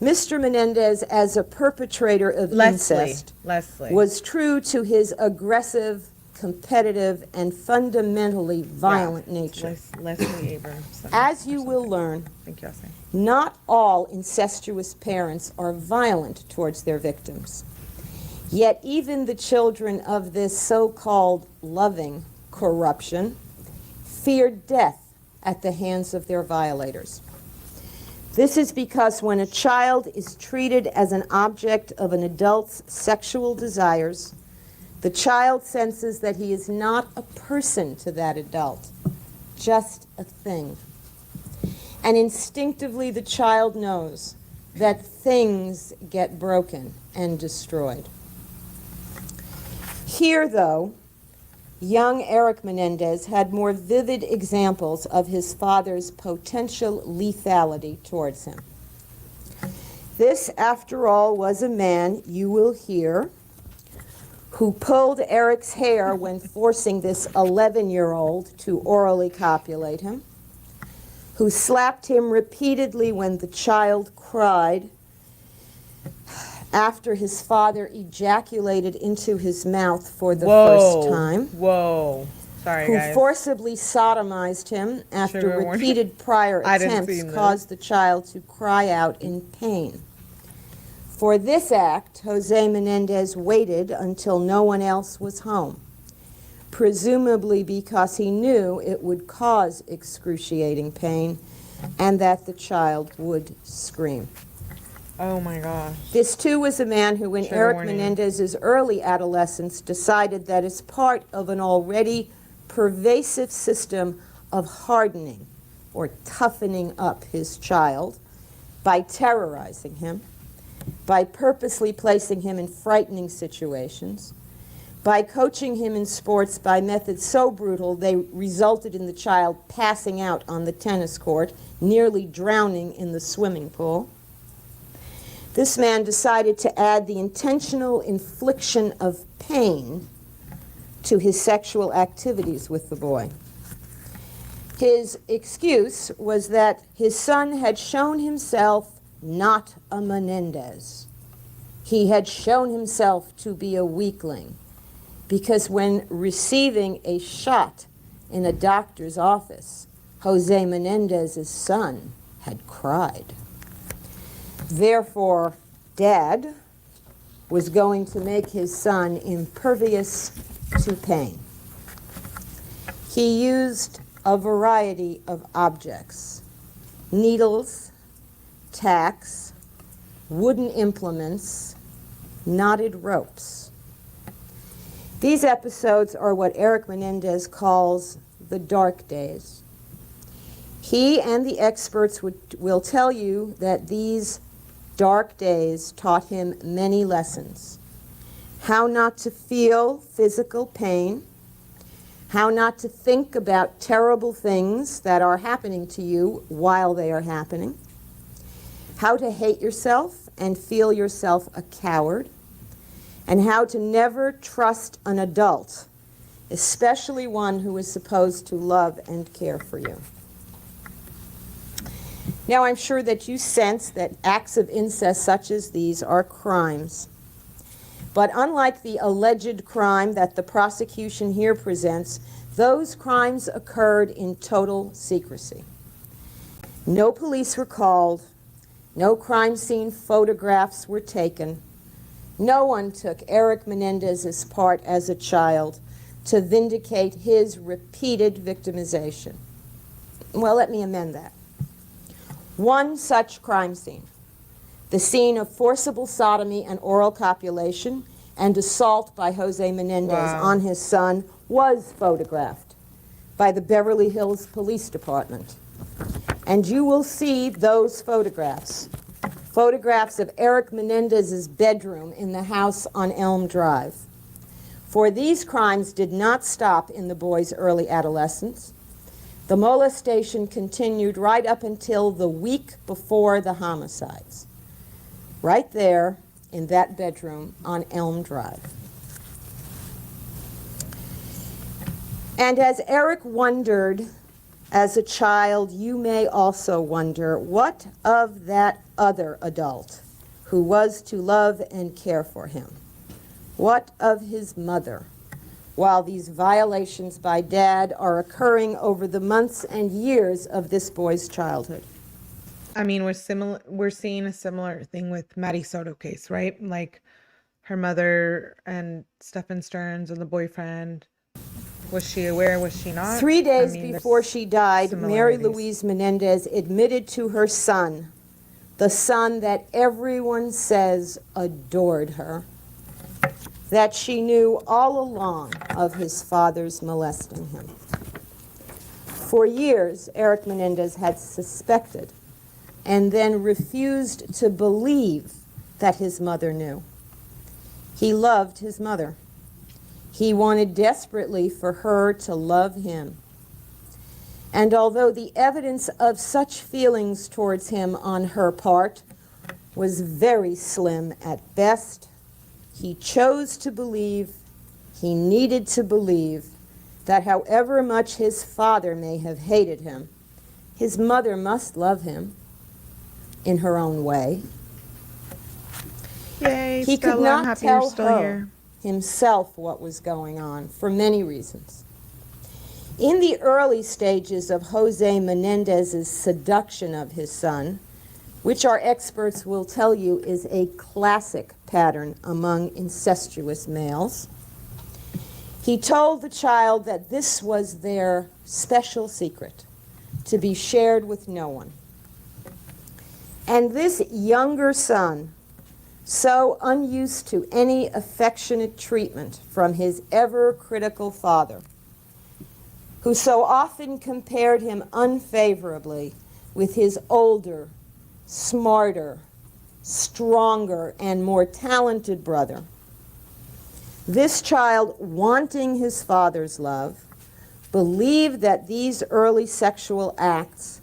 Mr. Menendez, as a perpetrator of Leslie. incest, Leslie. was true to his aggressive, competitive, and fundamentally violent nature. Leslie Abrams. As you will learn, Thank you, Elsie. not all incestuous parents are violent towards their victims. Yet even the children of this so-called loving corruption feared death at the hands of their violators. This is because when a child is treated as an object of an adult's sexual desires, the child senses that he is not a person to that adult, just a thing. And instinctively the child knows that things get broken and destroyed. Here, though, young Erik Menendez had more vivid examples of his father's potential lethality towards him. This, after all, was a man, you will hear, who pulled Erik's hair when forcing this 11-year-old to orally copulate him, who slapped him repeatedly when the child cried after his father ejaculated into his mouth for the first time, Whoa. Sorry, who guys. forcibly sodomized him after Trigger warning. repeated prior I didn't attempts see this. caused the child to cry out in pain. For this act, 𝐒𝐨 Menendez waited until no one else was home, presumably because he knew it would cause excruciating pain and that the child would scream. Oh my gosh. This, too, was a man who, in Trigger Erik warning. Menendez's early adolescence, decided that as part of an already pervasive system of hardening or toughening up his child by terrorizing him, by purposely placing him in frightening situations, by coaching him in sports by methods so brutal they resulted in the child passing out on the tennis court, nearly drowning in the swimming pool. This man decided to add the intentional infliction of pain to his sexual activities with the boy. His excuse was that his son had shown himself not a Menendez. He had shown himself to be a weakling, because when receiving a shot in a doctor's office, 𝐒𝐨 Menendez's son had cried. Therefore, Dad was going to make his son impervious to pain. He used a variety of objects: needles, tacks, wooden implements, knotted ropes. These episodes are what Erik Menendez calls the dark days. He and the experts will tell you that these dark days taught him many lessons. How not to feel physical pain, how not to think about terrible things that are happening to you while they are happening, how to hate yourself and feel yourself a coward, and how to never trust an adult, especially one who is supposed to love and care for you. Now, I'm sure that you sense that acts of incest such as these are crimes. But unlike the alleged crime that the prosecution here presents, those crimes occurred in total secrecy. No police were called, no crime scene photographs were taken, no one took Erik Menendez's part as a child to vindicate his repeated victimization. Well, let me amend that. One such crime scene, the scene of forcible sodomy and oral copulation and assault by 𝐒𝐨 Menendez on his son, was photographed by the Beverly Hills Police Department. And you will see those photographs, photographs of Erik Menendez's bedroom in the house on Elm Drive. For these crimes did not stop in the boy's early adolescence. The molestation continued right up until the week before the homicides, right there in that bedroom on Elm Drive. And as Erik wondered as a child, you may also wonder, what of that other adult who was to love and care for him? What of his mother? While these violations by Dad are occurring over the months and years of this boy's childhood. I mean, we're seeing a similar thing with Maddie Soto case, right? Like her mother and Stephen Stearns and the boyfriend. Was she aware? Was she not? 3 days I mean, before she died, Mary similarities. Louise Menendez admitted to her son, the son that everyone says adored her, that she knew all along of his father's molesting him. For years, Erik Menendez had suspected and then refused to believe that his mother knew. He loved his mother. He wanted desperately for her to love him. And although the evidence of such feelings towards him on her part was very slim at best, he chose to believe, he needed to believe, that however much his father may have hated him, his mother must love him in her own way. Yay, He could Stella, I'm not happy you're tell still her here. himself what was going on for many reasons. In the early stages of Jose Menendez's seduction of his son, which our experts will tell you is a classic pattern among incestuous males, he told the child that this was their special secret, to be shared with no one. And this younger son, so unused to any affectionate treatment from his ever-critical father, who so often compared him unfavorably with his older, smarter, stronger, and more talented brother. This child, wanting his father's love, believed that these early sexual acts,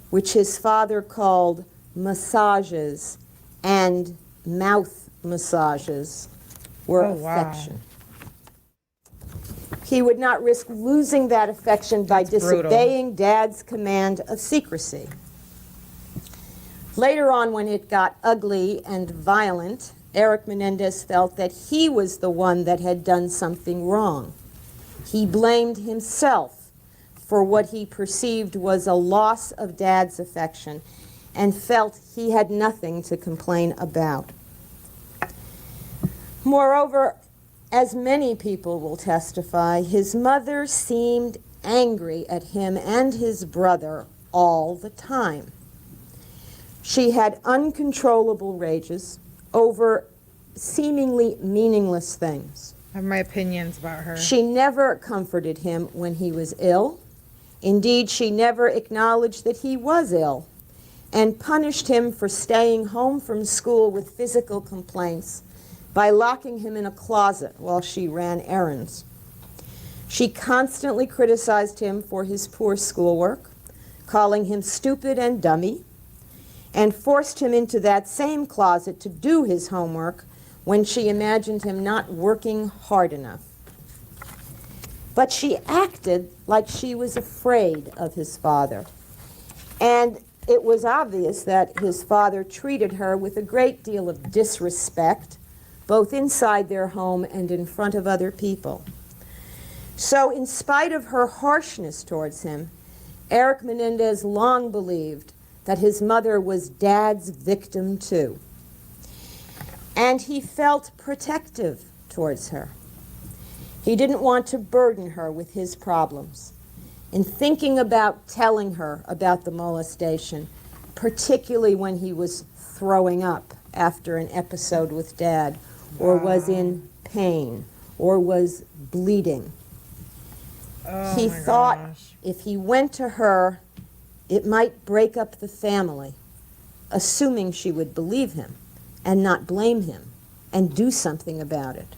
which his father called massages and mouth massages, were Oh, wow. affection. He would not risk losing that affection by That's brutal. disobeying Dad's command of secrecy. Later on, when it got ugly and violent, Erik Menendez felt that he was the one that had done something wrong. He blamed himself for what he perceived was a loss of Dad's affection and felt he had nothing to complain about. Moreover, as many people will testify, his mother seemed angry at him and his brother all the time. She had uncontrollable rages over seemingly meaningless things. I have my opinions about her. She never comforted him when he was ill. Indeed, she never acknowledged that he was ill and punished him for staying home from school with physical complaints by locking him in a closet while she ran errands. She constantly criticized him for his poor schoolwork, calling him stupid and dummy, and forced him into that same closet to do his homework when she imagined him not working hard enough. But she acted like she was afraid of his father, and it was obvious that his father treated her with a great deal of disrespect, both inside their home and in front of other people. So in spite of her harshness towards him, Erik Menendez long believed that his mother was Dad's victim too. And he felt protective towards her. He didn't want to burden her with his problems. In thinking about telling her about the molestation, particularly when he was throwing up after an episode with Dad, or was in pain, or was bleeding, he my thought gosh. if he went to her, it might break up the family, assuming she would believe him and not blame him and do something about it.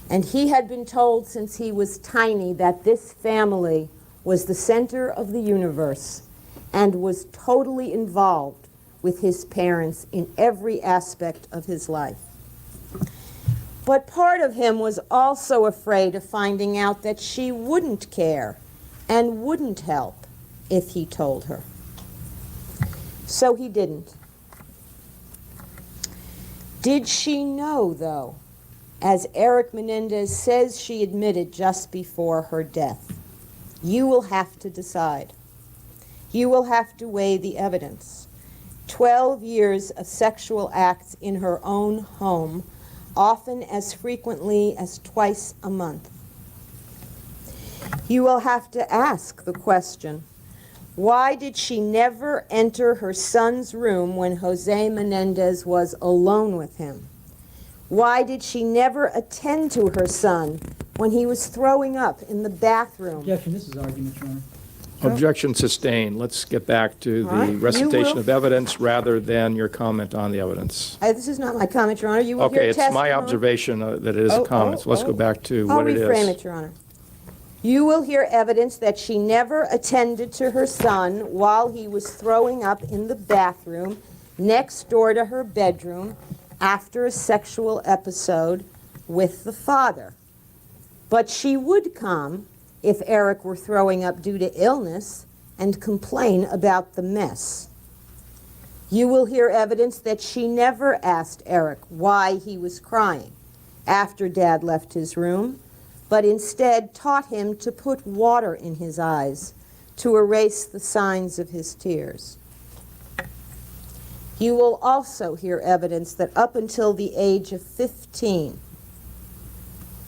And he had been told since he was tiny that this family was the center of the universe and was totally involved with his parents in every aspect of his life. But part of him was also afraid of finding out that she wouldn't care and wouldn't help if he told her. So he didn't. Did she know, though, as Erik Menendez says she admitted just before her death? You will have to decide. You will have to weigh the evidence. 12 years of sexual acts in her own home, often as frequently as twice a month. You will have to ask the question, why did she never enter her son's room when Jose Menendez was alone with him? Why did she never attend to her son when he was throwing up in the bathroom? Objection, this is argument, Your Honor. Objection sustained. Let's get back to All right. the You recitation will- of evidence rather than your comment on the evidence. This is not my comment, Your Honor. You will Okay, hear it's my testimony. observation that it is a comment, so let's go back to I'll what it reframe is. it, Your Honor. You will hear evidence that she never attended to her son while he was throwing up in the bathroom next door to her bedroom after a sexual episode with the father. But she would come if Erik were throwing up due to illness and complain about the mess. You will hear evidence that she never asked Erik why he was crying after Dad left his room, but instead taught him to put water in his eyes to erase the signs of his tears. You will also hear evidence that up until the age of 15,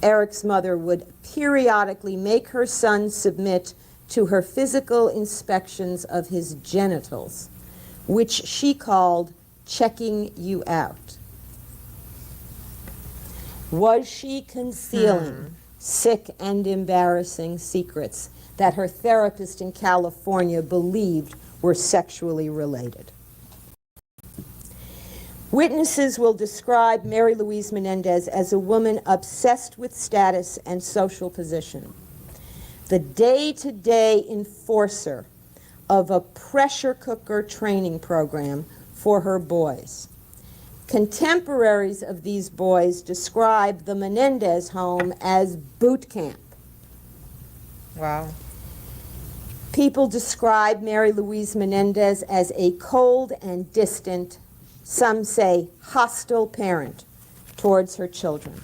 Erik's mother would periodically make her son submit to her physical inspections of his genitals, which she called checking you out. Was she concealing sick and embarrassing secrets that her therapist in California believed were sexually related? Witnesses will describe Mary Louise Menendez as a woman obsessed with status and social position, the day-to-day enforcer of a pressure cooker training program for her boys. Contemporaries of these boys describe the Menendez home as boot camp. Wow. People describe Mary Louise Menendez as a cold and distant, some say hostile parent towards her children.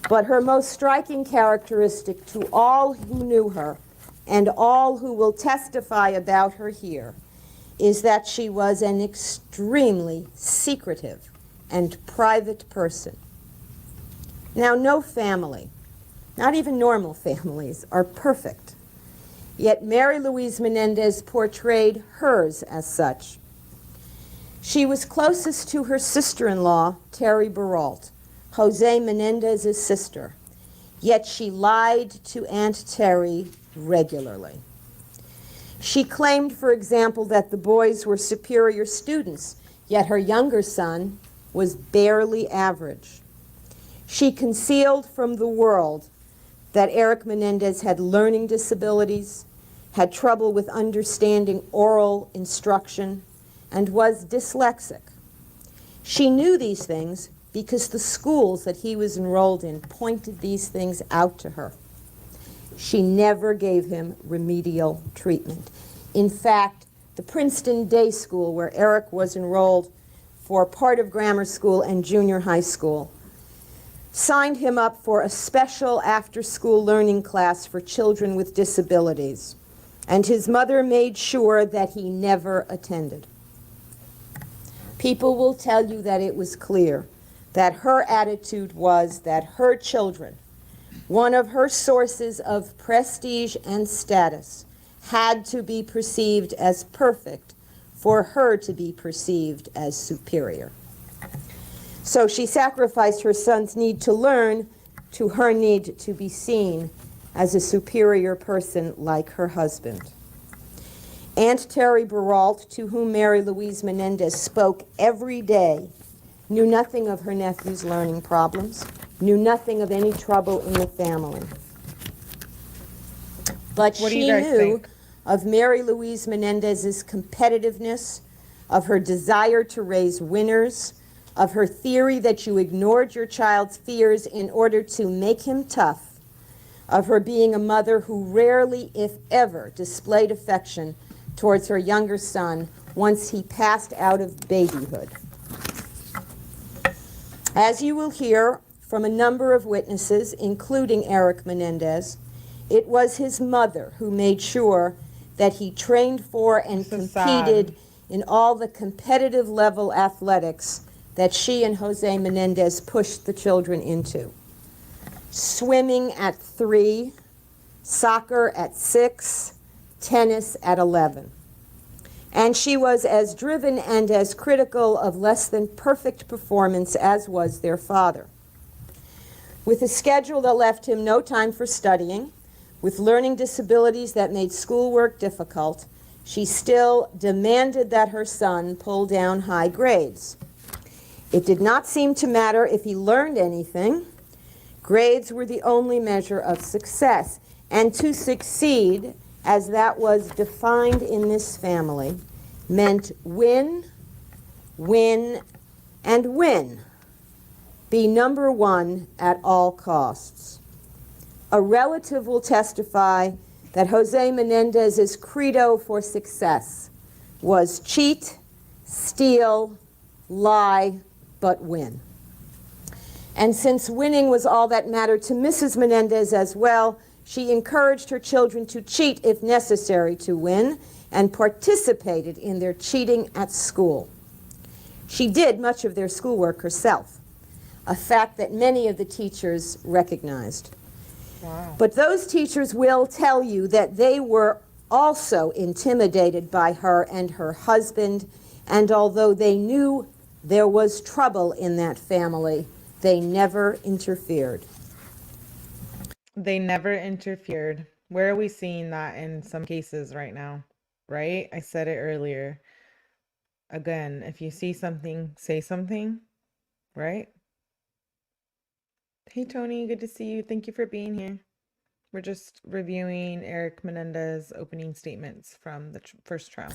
But her most striking characteristic to all who knew her and all who will testify about her here is that she was an extremely secretive and private person. Now, no family, not even normal families, are perfect. Yet Mary Louise Menendez portrayed hers as such. She was closest to her sister-in-law, Terry Beralt, Jose Menendez's sister, yet she lied to Aunt Terry regularly. She claimed, for example, that the boys were superior students, yet her younger son was barely average. She concealed from the world that Erik Menendez had learning disabilities, had trouble with understanding oral instruction, and was dyslexic. She knew these things because the schools that he was enrolled in pointed these things out to her. She never gave him remedial treatment. In fact, the Princeton Day School, where Erik was enrolled for part of grammar school and junior high school, signed him up for a special after-school learning class for children with disabilities, and his mother made sure that he never attended. People will tell you that it was clear that her attitude was that her children, one of her sources of prestige and status, had to be perceived as perfect for her to be perceived as superior. So she sacrificed her son's need to learn to her need to be seen as a superior person like her husband. Aunt Terry Beralt, to whom Mary Louise Menendez spoke every day, knew nothing of her nephew's learning problems, knew nothing of any trouble in the family. But What do you she guys knew think? of Mary Louise Menendez's competitiveness, of her desire to raise winners, of her theory that you ignored your child's fears in order to make him tough, of her being a mother who rarely, if ever, displayed affection towards her younger son once he passed out of babyhood. As you will hear from a number of witnesses, including Erik Menendez, it was his mother who made sure that he trained for and This is competed sad. in all the competitive level athletics that she and Jose Menendez pushed the children into. Swimming at 3, soccer at 6, tennis at 11. And she was as driven and as critical of less than perfect performance as was their father. With a schedule that left him no time for studying, with learning disabilities that made schoolwork difficult, she still demanded that her son pull down high grades. It did not seem to matter if he learned anything. Grades were the only measure of success. And to succeed, as that was defined in this family, meant win, win, and win. Be number one at all costs. A relative will testify that Jose Menendez's credo for success was cheat, steal, lie, but win. And since winning was all that mattered to Mrs. Menendez as well, she encouraged her children to cheat if necessary to win, and participated in their cheating at school. She did much of their schoolwork herself, a fact that many of the teachers recognized. Wow. But those teachers will tell you that they were also intimidated by her and her husband, and although they knew there was trouble in that family, they never interfered. They never interfered. Where are we seeing that in some cases right now? Right? I said it earlier. Again, if you see something, say something. Right? Hey, Tony, good to see you. Thank you for being here. We're just reviewing Erik Menendez opening statements from the first trial.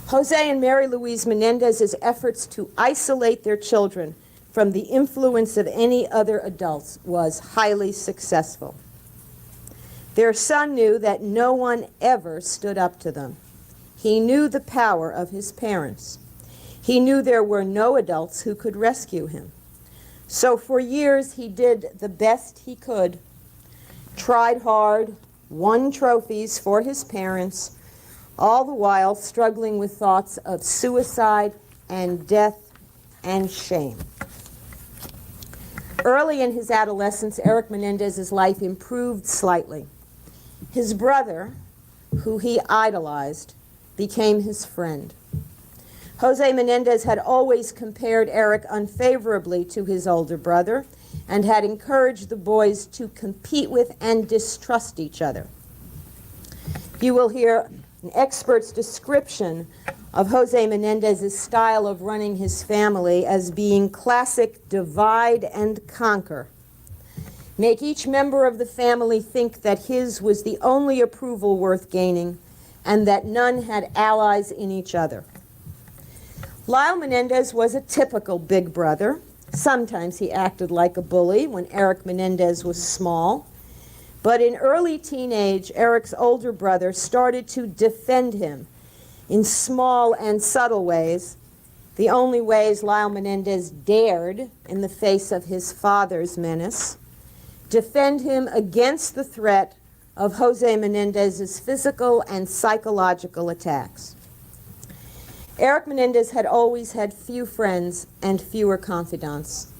Jose and Mary Louise Menendez's efforts to isolate their children from the influence of any other adults was highly successful. Their son knew that no one ever stood up to them. He knew the power of his parents. He knew there were no adults who could rescue him. So for years he did the best he could, tried hard, won trophies for his parents, all the while struggling with thoughts of suicide and death and shame. Early in his adolescence, Erik Menendez's life improved slightly. His brother, who he idolized, became his friend. Jose Menendez had always compared Erik unfavorably to his older brother and had encouraged the boys to compete with and distrust each other. You will hear an expert's description of Jose Menendez's style of running his family as being classic divide and conquer. Make each member of the family think that his was the only approval worth gaining and that none had allies in each other. Lyle Menendez was a typical big brother. Sometimes he acted like a bully when Erik Menendez was small. But in early teenage, Erik's older brother started to defend him in small and subtle ways, the only ways Lyle Menendez dared in the face of his father's menace, defend him against the threat of Jose Menendez's physical and psychological attacks. Erik Menendez had always had few friends and fewer confidants.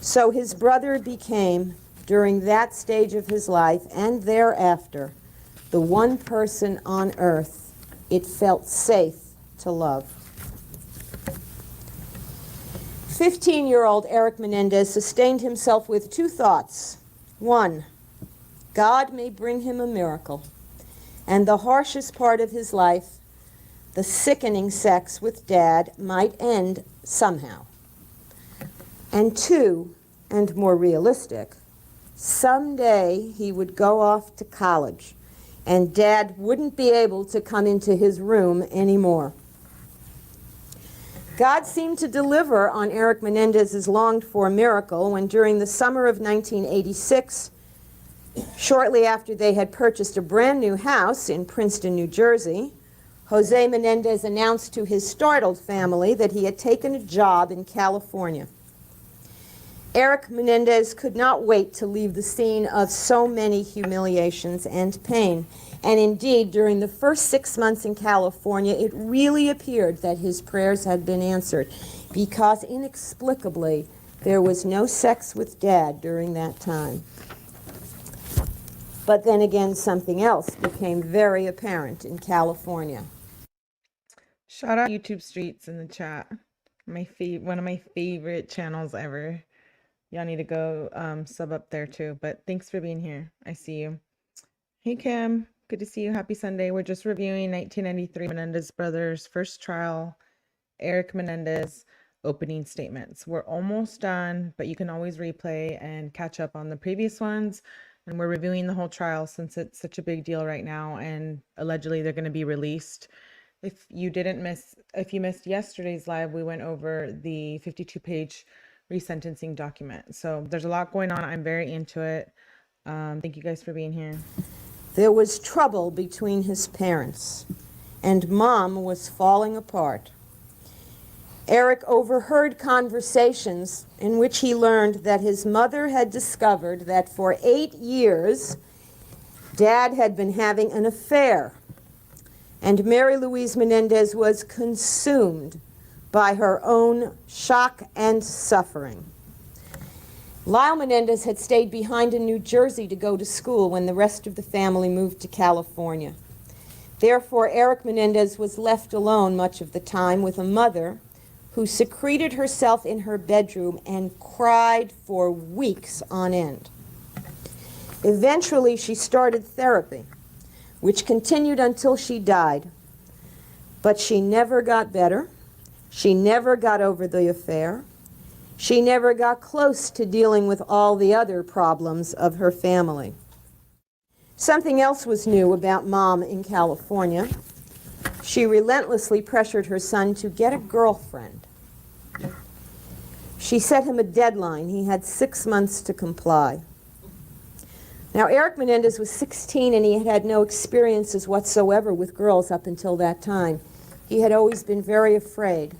So his brother became, during that stage of his life and thereafter, the one person on earth it felt safe to love. 15-year-old Erik Menendez sustained himself with two thoughts. One, God may bring him a miracle, and the harshest part of his life, the sickening sex with Dad, might end somehow. And two, and more realistic, someday he would go off to college, and Dad wouldn't be able to come into his room anymore. God seemed to deliver on Erik Menendez's longed-for miracle when during the summer of 1986, shortly after they had purchased a brand new house in Princeton, New Jersey, Jose Menendez announced to his startled family that he had taken a job in California. Erik Menendez could not wait to leave the scene of so many humiliations and pain. And indeed, during the first 6 months in California, it really appeared that his prayers had been answered, because inexplicably, there was no sex with Dad during that time. But then again, something else became very apparent in California. Shout out YouTube Streets in the chat. One of my favorite channels ever. Y'all need to go sub up there too. But thanks for being here. I see you. Hey Kim, good to see you. Happy Sunday. We're just reviewing 1993 Menendez brothers first trial, Erik Menendez opening statements. We're almost done, but you can always replay and catch up on the previous ones. And we're reviewing the whole trial since it's such a big deal right now, and allegedly they're going to be released. If you missed yesterday's live, we went over the 52-page resentencing document. So there's a lot going on. I'm very into it. Thank you guys for being here. there was trouble between his parents, and Mom was falling apart. Erik overheard conversations in which he learned that his mother had discovered that for 8 years, Dad had been having an affair, and Mary Louise Menendez was consumed by her own shock and suffering. Lyle Menendez had stayed behind in New Jersey to go to school when the rest of the family moved to California. Therefore, Erik Menendez was left alone much of the time with a mother who secreted herself in her bedroom and cried for weeks on end. Eventually, she started therapy, which continued until she died. But she never got better. She never got over the affair. She never got close to dealing with all the other problems of her family. Something else was new about Mom in California. She relentlessly pressured her son to get a girlfriend. She set him a deadline. He had 6 months to comply. Now, Erik Menendez was 16 and he had had no experiences whatsoever with girls up until that time. He had always been very afraid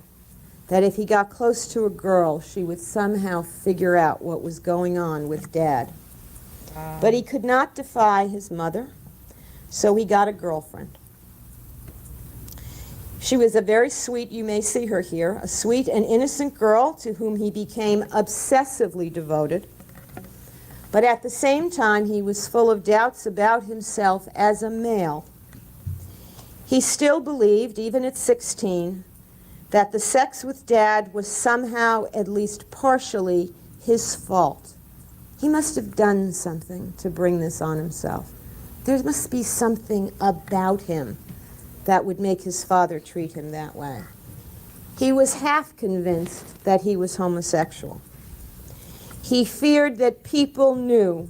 that if he got close to a girl, she would somehow figure out what was going on with Dad. But he could not defy his mother, so he got a girlfriend. She was a very sweet, you may see her here, a sweet and innocent girl to whom he became obsessively devoted. But at the same time, he was full of doubts about himself as a male. He still believed, even at 16, that the sex with Dad was somehow, at least partially, his fault. He must have done something to bring this on himself. There must be something about him that would make his father treat him that way. He was half convinced that he was homosexual. He feared that people knew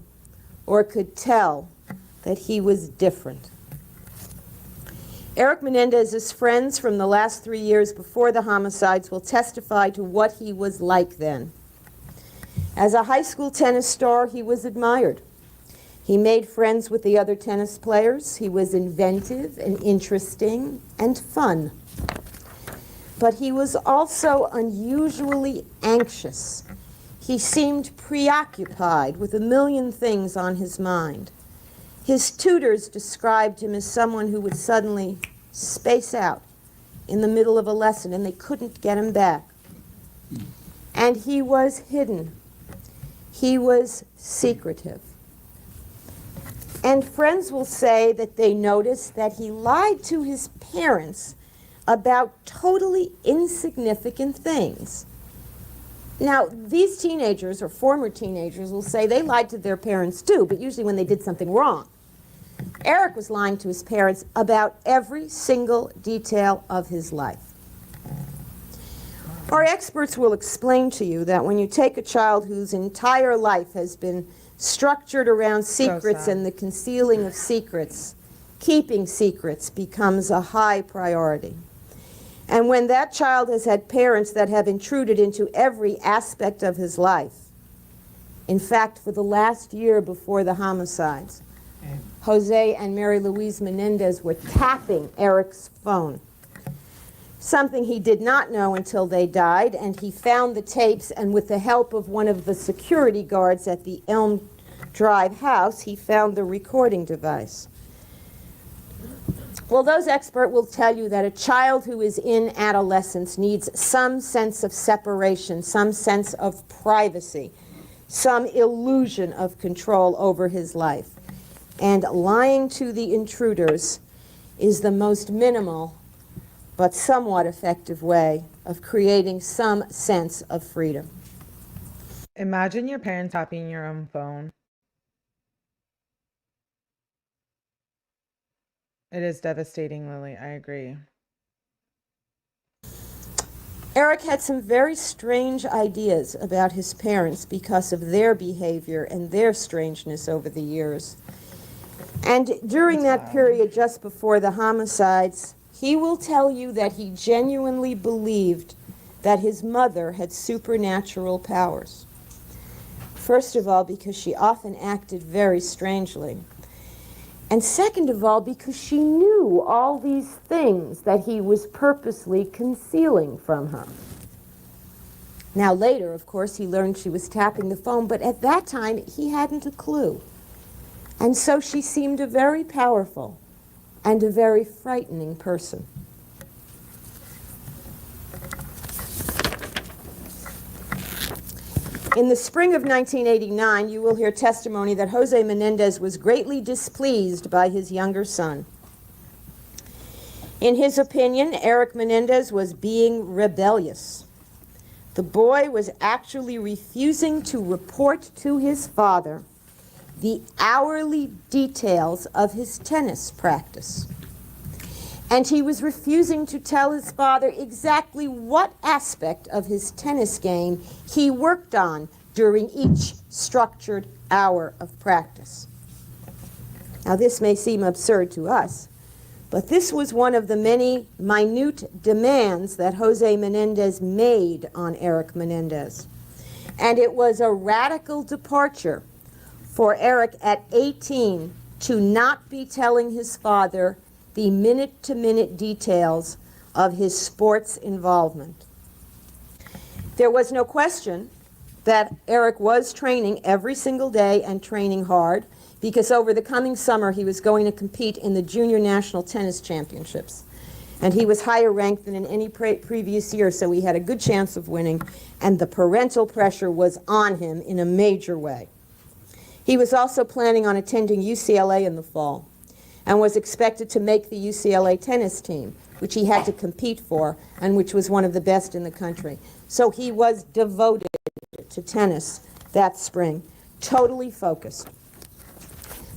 or could tell that he was different. Erik Menendez's friends from the last 3 years before the homicides will testify to what he was like then. As a high school tennis star, he was admired. He made friends with the other tennis players. He was inventive and interesting and fun. But he was also unusually anxious. He seemed preoccupied with a million things on his mind. His tutors described him as someone who would suddenly space out in the middle of a lesson and they couldn't get him back. And he was hidden. He was secretive. And friends will say that they noticed that he lied to his parents about totally insignificant things. Now, these teenagers, or former teenagers, will say they lied to their parents too, but usually when they did something wrong. Erik was lying to his parents about every single detail of his life. Our experts will explain to you that when you take a child whose entire life has been structured around secrets and the concealing of secrets, keeping secrets becomes a high priority. And when that child has had parents that have intruded into every aspect of his life, in fact, for the last year before the homicides, Jose and Mary Louise Menendez were tapping Erik's phone, something he did not know until they died, and he found the tapes, and with the help of one of the security guards at the Elm Drive house, he found the recording device. Well, those experts will tell you that a child who is in adolescence needs some sense of separation, some sense of privacy, some illusion of control over his life. And lying to the intruders is the most minimal but somewhat effective way of creating some sense of freedom. Imagine your parents tapping your own phone. It is devastating, Lily. I agree. Erik had some very strange ideas about his parents because of their behavior and their strangeness over the years. And during that period just before the homicides, he will tell you that he genuinely believed that his mother had supernatural powers. First of all, because she often acted very strangely. And second of all, because she knew all these things that he was purposely concealing from her. Now later, of course, he learned she was tapping the phone, but at that time, he hadn't a clue. And so she seemed a very powerful and a very frightening person. In the spring of 1989, you will hear testimony that Jose Menendez was greatly displeased by his younger son. In his opinion, Erik Menendez was being rebellious. The boy was actually refusing to report to his father the hourly details of his tennis practice. And he was refusing to tell his father exactly what aspect of his tennis game he worked on during each structured hour of practice. Now, this may seem absurd to us, but this was one of the many minute demands that Jose Menendez made on Erik Menendez. And it was a radical departure for Erik at 18 to not be telling his father the minute-to-minute details of his sports involvement. There was no question that Erik was training every single day and training hard, because over the coming summer he was going to compete in the Junior National Tennis Championships. And he was higher ranked than in any previous year, so he had a good chance of winning, and the parental pressure was on him in a major way. He was also planning on attending UCLA in the fall, and was expected to make the UCLA tennis team, which he had to compete for, and which was one of the best in the country. So he was devoted to tennis that spring, totally focused.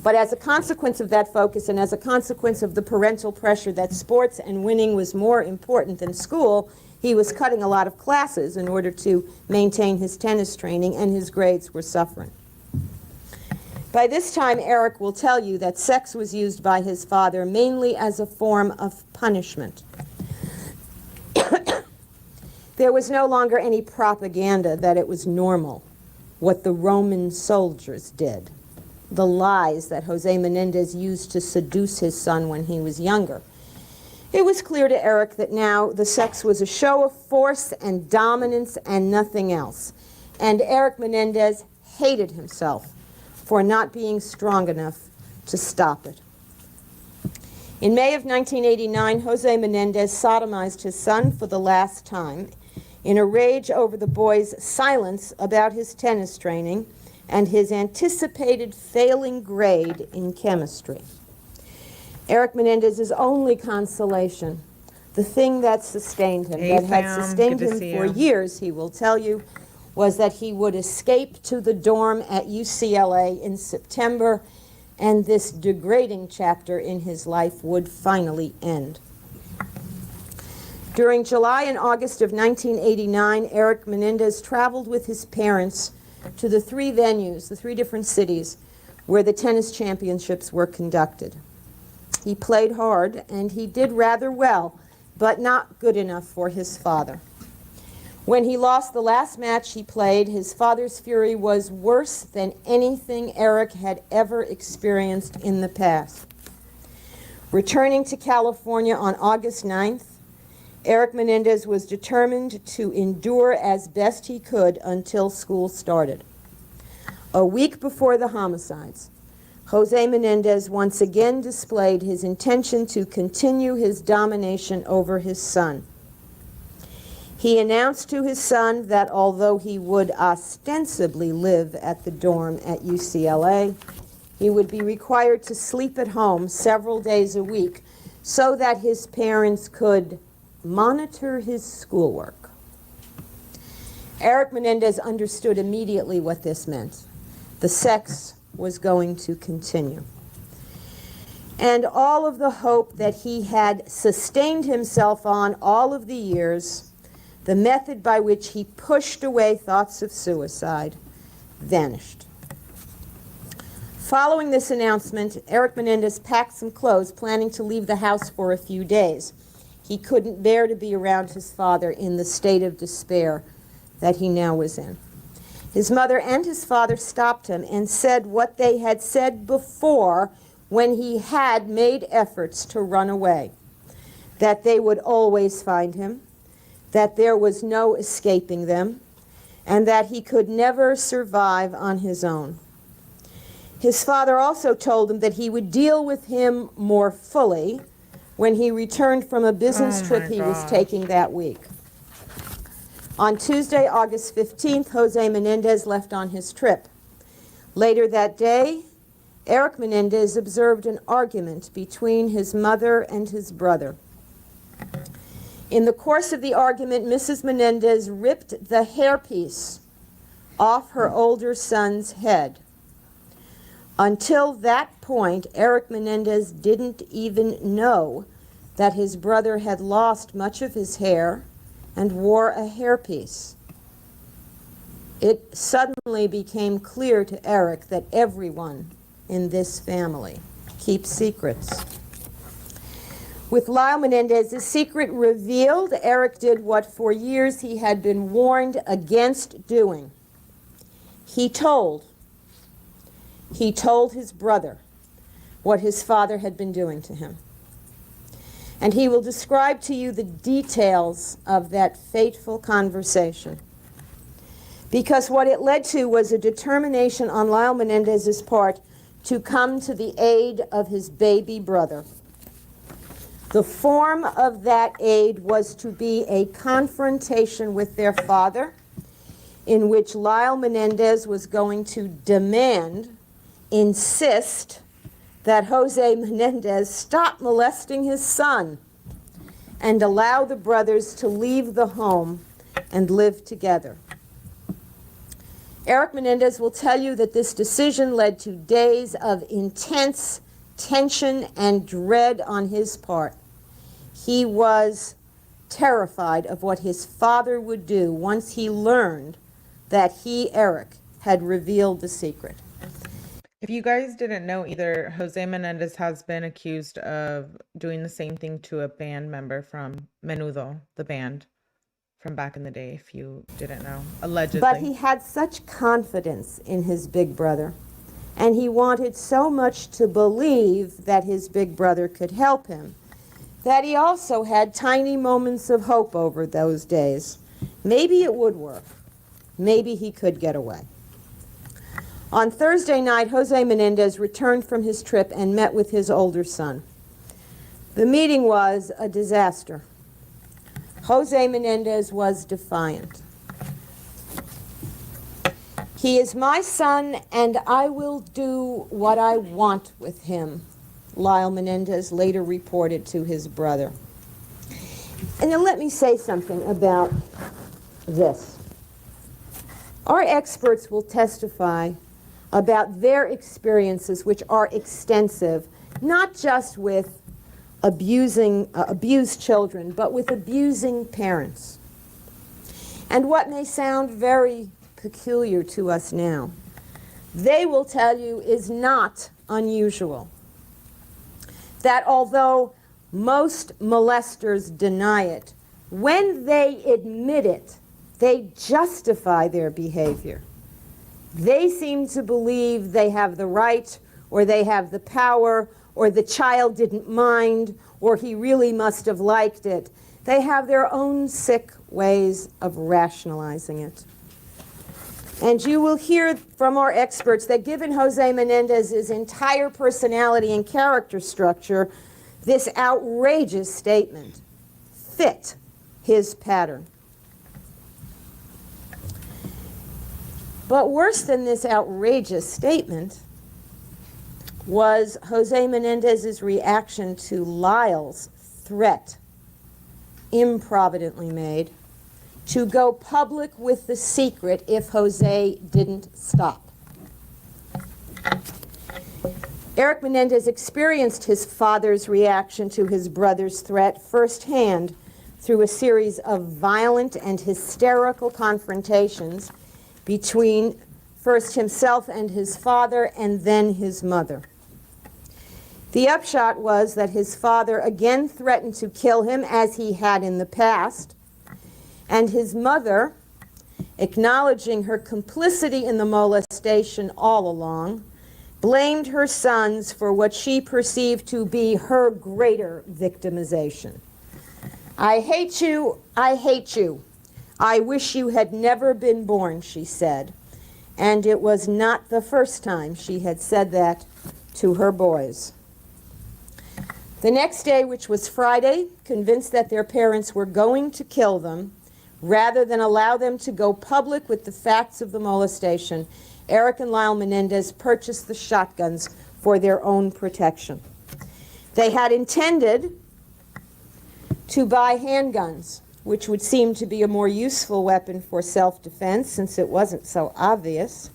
But as a consequence of that focus, and as a consequence of the parental pressure that sports and winning was more important than school, he was cutting a lot of classes in order to maintain his tennis training, and his grades were suffering. By this time, Erik will tell you that sex was used by his father mainly as a form of punishment. There was no longer any propaganda that it was normal, what the Roman soldiers did, the lies that Jose Menendez used to seduce his son when he was younger. It was clear to Erik that now the sex was a show of force and dominance and nothing else. And Erik Menendez hated himself for not being strong enough to stop it. In May of 1989, Jose Menendez sodomized his son for the last time in a rage over the boy's silence about his tennis training and his anticipated failing grade in chemistry. Erik Menendez's only consolation, the thing that sustained him, that had sustained him for years, he will tell you, was that he would escape to the dorm at UCLA in September, and this degrading chapter in his life would finally end. During July and August of 1989, Erik Menendez traveled with his parents to the three venues, the three different cities, where the tennis championships were conducted. He played hard, and he did rather well, but not good enough for his father. When he lost the last match he played, his father's fury was worse than anything Erik had ever experienced in the past. Returning to California on August 9th, Erik Menendez was determined to endure as best he could until school started. A week before the homicides, Jose Menendez once again displayed his intention to continue his domination over his son. He announced to his son that although he would ostensibly live at the dorm at UCLA, he would be required to sleep at home several days a week so that his parents could monitor his schoolwork. Erik Menendez understood immediately what this meant. The sex was going to continue. And all of the hope that he had sustained himself on all of the years, the method by which he pushed away thoughts of suicide, vanished. Following this announcement, Erik Menendez packed some clothes, planning to leave the house for a few days. He couldn't bear to be around his father in the state of despair that he now was in. His mother and his father stopped him and said what they had said before when he had made efforts to run away, that they would always find him, that there was no escaping them, and that he could never survive on his own. His father also told him that he would deal with him more fully when he returned from a business trip he was taking that week. On Tuesday, August 15th, Jose Menendez left on his trip. Later that day, Erik Menendez observed an argument between his mother and his brother. In the course of the argument, Mrs. Menendez ripped the hairpiece off her older son's head. Until that point, Erik Menendez didn't even know that his brother had lost much of his hair and wore a hairpiece. It suddenly became clear to Erik that everyone in this family keeps secrets. With Lyle Menendez's secret revealed, Erik did what for years he had been warned against doing. He told his brother what his father had been doing to him. And he will describe to you the details of that fateful conversation. Because what it led to was a determination on Lyle Menendez's part to come to the aid of his baby brother. The form of that aid was to be a confrontation with their father, in which Lyle Menendez was going to insist that Jose Menendez stop molesting his son and allow the brothers to leave the home and live together. Erik Menendez will tell you that this decision led to days of intense tension and dread on his part. He was terrified of what his father would do once he learned that he, Erik, had revealed the secret. If you guys didn't know either, Jose Menendez has been accused of doing the same thing to a band member from Menudo, the band from back in the day, if you didn't know, allegedly. But he had such confidence in his big brother, and he wanted so much to believe that his big brother could help him, that he also had tiny moments of hope over those days. Maybe it would work. Maybe he could get away. On Thursday night, Jose Menendez returned from his trip and met with his older son. The meeting was a disaster. Jose Menendez was defiant. "He is my son, and I will do what I want with him," Lyle Menendez later reported to his brother. And now let me say something about this. Our experts will testify about their experiences, which are extensive, not just with abused children, but with abusing parents. And what may sound very peculiar to us now, they will tell you is not unusual. That although most molesters deny it, when they admit it, they justify their behavior. They seem to believe they have the right, or they have the power, or the child didn't mind, or he really must have liked it. They have their own sick ways of rationalizing it. And you will hear from our experts that given Jose Menendez's entire personality and character structure, this outrageous statement fit his pattern. But worse than this outrageous statement was Jose Menendez's reaction to Lyle's threat, improvidently made, to go public with the secret if Jose didn't stop. Erik Menendez experienced his father's reaction to his brother's threat firsthand through a series of violent and hysterical confrontations between first himself and his father and then his mother. The upshot was that his father again threatened to kill him, as he had in the past, and his mother, acknowledging her complicity in the molestation all along, blamed her sons for what she perceived to be her greater victimization. "I hate you, I hate you. I wish you had never been born," she said. And it was not the first time she had said that to her boys. The next day, which was Friday, convinced that their parents were going to kill them, rather than allow them to go public with the facts of the molestation, Erik and Lyle Menendez purchased the shotguns for their own protection. They had intended to buy handguns, which would seem to be a more useful weapon for self-defense since it wasn't so obvious,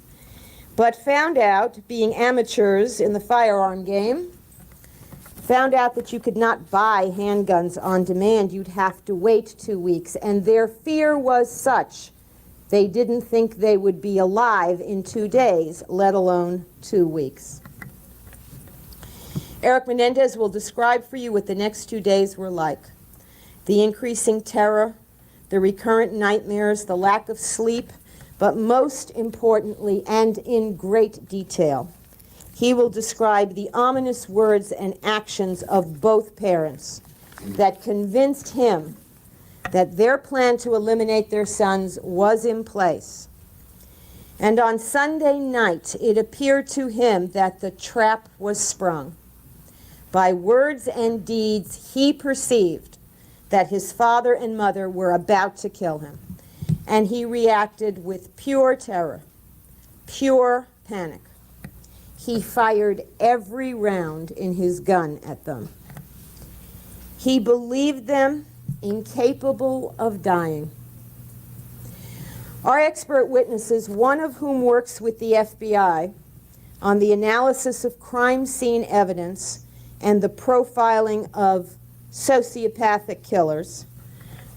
but found out, being amateurs in the firearm game, found out that you could not buy handguns on demand. You'd have to wait 2 weeks, and their fear was such they didn't think they would be alive in 2 days, let alone 2 weeks. Erik Menendez will describe for you what the next 2 days were like. The increasing terror, the recurrent nightmares, the lack of sleep, but most importantly, and in great detail, he will describe the ominous words and actions of both parents that convinced him that their plan to eliminate their sons was in place. And on Sunday night, it appeared to him that the trap was sprung. By words and deeds, he perceived that his father and mother were about to kill him. And he reacted with pure terror, pure panic. He fired every round in his gun at them. He believed them incapable of dying. Our expert witnesses, one of whom works with the FBI on the analysis of crime scene evidence and the profiling of sociopathic killers,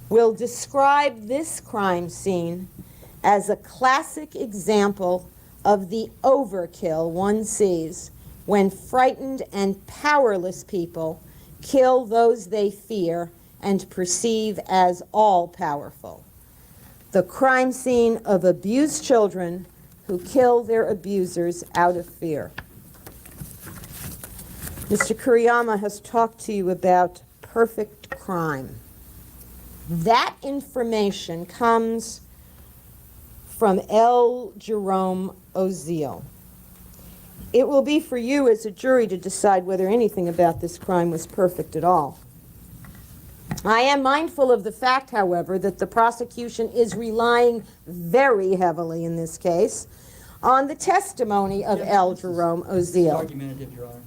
will describe this crime scene as a classic example of the overkill one sees when frightened and powerless people kill those they fear and perceive as all-powerful. The crime scene of abused children who kill their abusers out of fear. Mr. 𝐒𝐤𝐤𝐬 has talked to you about perfect crime. That information comes from 𝐂𝐤𝐤𝐽. It will be for you as a jury to decide whether anything about this crime was perfect at all. I am mindful of the fact, however, that the prosecution is relying very heavily in this case on the testimony of 𝐂𝐤𝐤𝐽. Argumentative, Your Honor.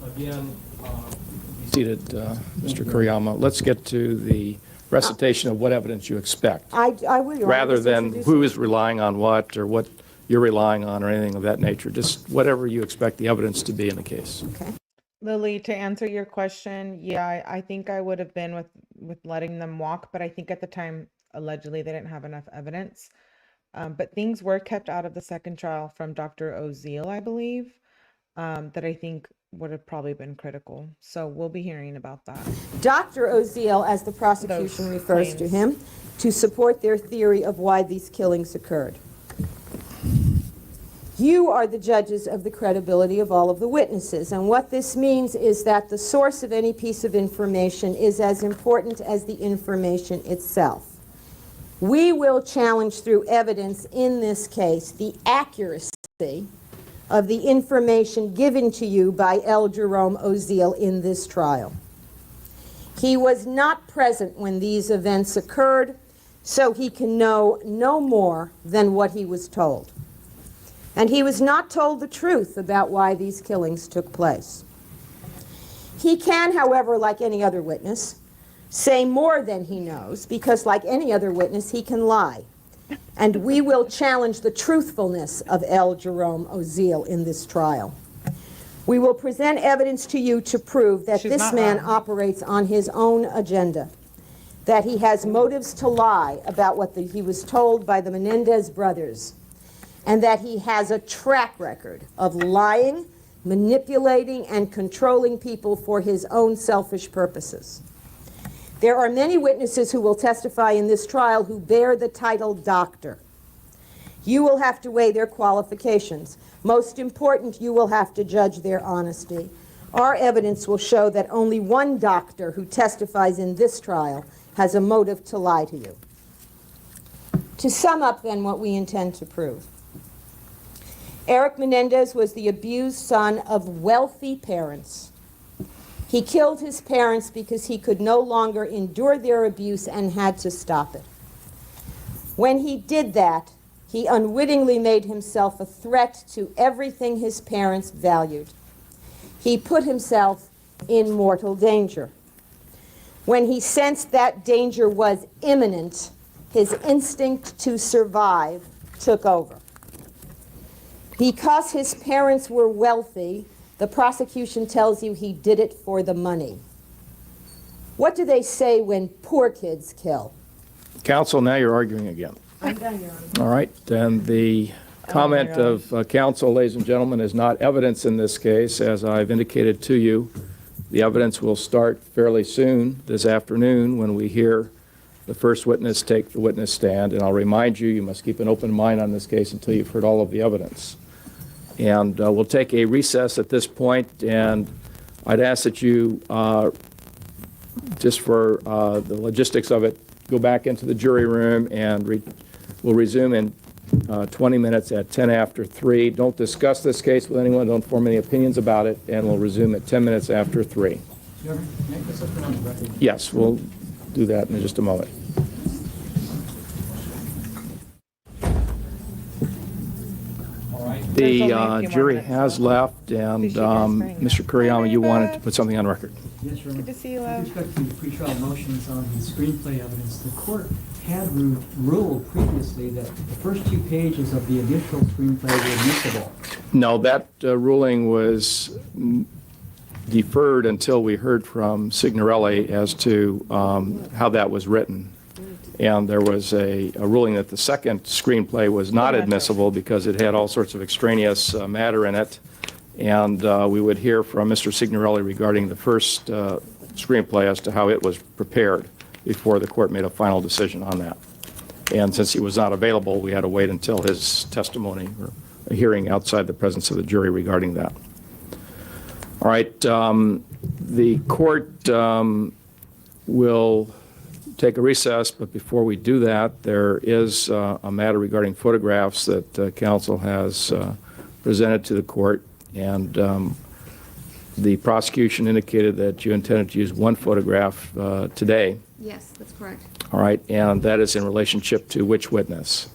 Again, seated, Mr. 𝐒𝐤𝐤𝐬. Let's get to the recitation of what evidence you expect, I will, Your Honor. rather Just than introduce who you. is relying on what or what you're relying on or anything of that nature. Just whatever you expect the evidence to be in the case. Okay. Lily, to answer your question, yeah, I think I would have been with letting them walk, but I think at the time, allegedly, they didn't have enough evidence. But things were kept out of the second trial from Dr. 𝐂𝐤𝐬, I believe, that I think would have probably been critical. So we'll be hearing about that. Dr. 𝐂𝐤𝐬, as the prosecution Those refers to claims. him, to support their theory of why these killings occurred. You are the judges of the credibility of all of the witnesses, and what this means is that the source of any piece of information is as important as the information itself. We will challenge through evidence in this case the accuracy of the information given to you by 𝐂𝐤𝐽𝐽 in this trial. He was not present when these events occurred, so he can know no more than what he was told. And he was not told the truth about why these killings took place. He can, however, like any other witness, say more than he knows, because like any other witness, he can lie. And we will challenge the truthfulness of 𝐂𝐤𝐽𝐽 in this trial. We will present evidence to you to prove that She's this not man lying. operates on his own agenda, that he has motives to lie about what he was told by the Menendez brothers, and that he has a track record of lying, manipulating, and controlling people for his own selfish purposes. There are many witnesses who will testify in this trial who bear the title doctor. You will have to weigh their qualifications. Most important, you will have to judge their honesty. Our evidence will show that only one doctor who testifies in this trial has a motive to lie to you. To sum up, then, what we intend to prove. Erik Menendez was the abused son of wealthy parents. He killed his parents because he could no longer endure their abuse and had to stop it. When he did that, he unwittingly made himself a threat to everything his parents valued. He put himself in mortal danger. When he sensed that danger was imminent, his instinct to survive took over. Because his parents were wealthy, the prosecution tells you he did it for the money. What do they say when poor kids kill? Counsel, now you're arguing again. I'm done, Your Honor. All right, then the comment of counsel, ladies and gentlemen, is not evidence in this case. As I've indicated to you, the evidence will start fairly soon this afternoon when we hear the first witness take the witness stand. And I'll remind you, you must keep an open mind on this case until you've heard all of the evidence. And we'll take a recess at this point, and I'd ask that you, just for the logistics of it, go back into the jury room, and we'll resume in 20 minutes at 10 after 3. Don't discuss this case with anyone. Don't form any opinions about it, and we'll resume at 10 minutes after 3. Yes, we'll do that in just a moment. The jury has left, and Mr. Kuriyama, you wanted to put something on record. Yes, Your Honor. Good to see you, With respect to the pretrial motions on the screenplay evidence, the court had ruled previously that the first 2 pages of the initial screenplay were admissible. No, that ruling was deferred until we heard from 𝐒𝐤𝐤𝐵 as to how that was written. And there was a ruling that the second screenplay was not admissible because it had all sorts of extraneous matter in it. And we would hear from Mr. 𝐒𝐤𝐤𝐵 regarding the first screenplay as to how it was prepared before the court made a final decision on that. And since he was not available, we had to wait until his testimony or a hearing outside the presence of the jury regarding that. All right, the court will take a recess, but before we do that, there is a matter regarding photographs that counsel has presented to the court, and the prosecution indicated that you intended to use one photograph today. Yes, that's correct. All right, and that is in relationship to which witness?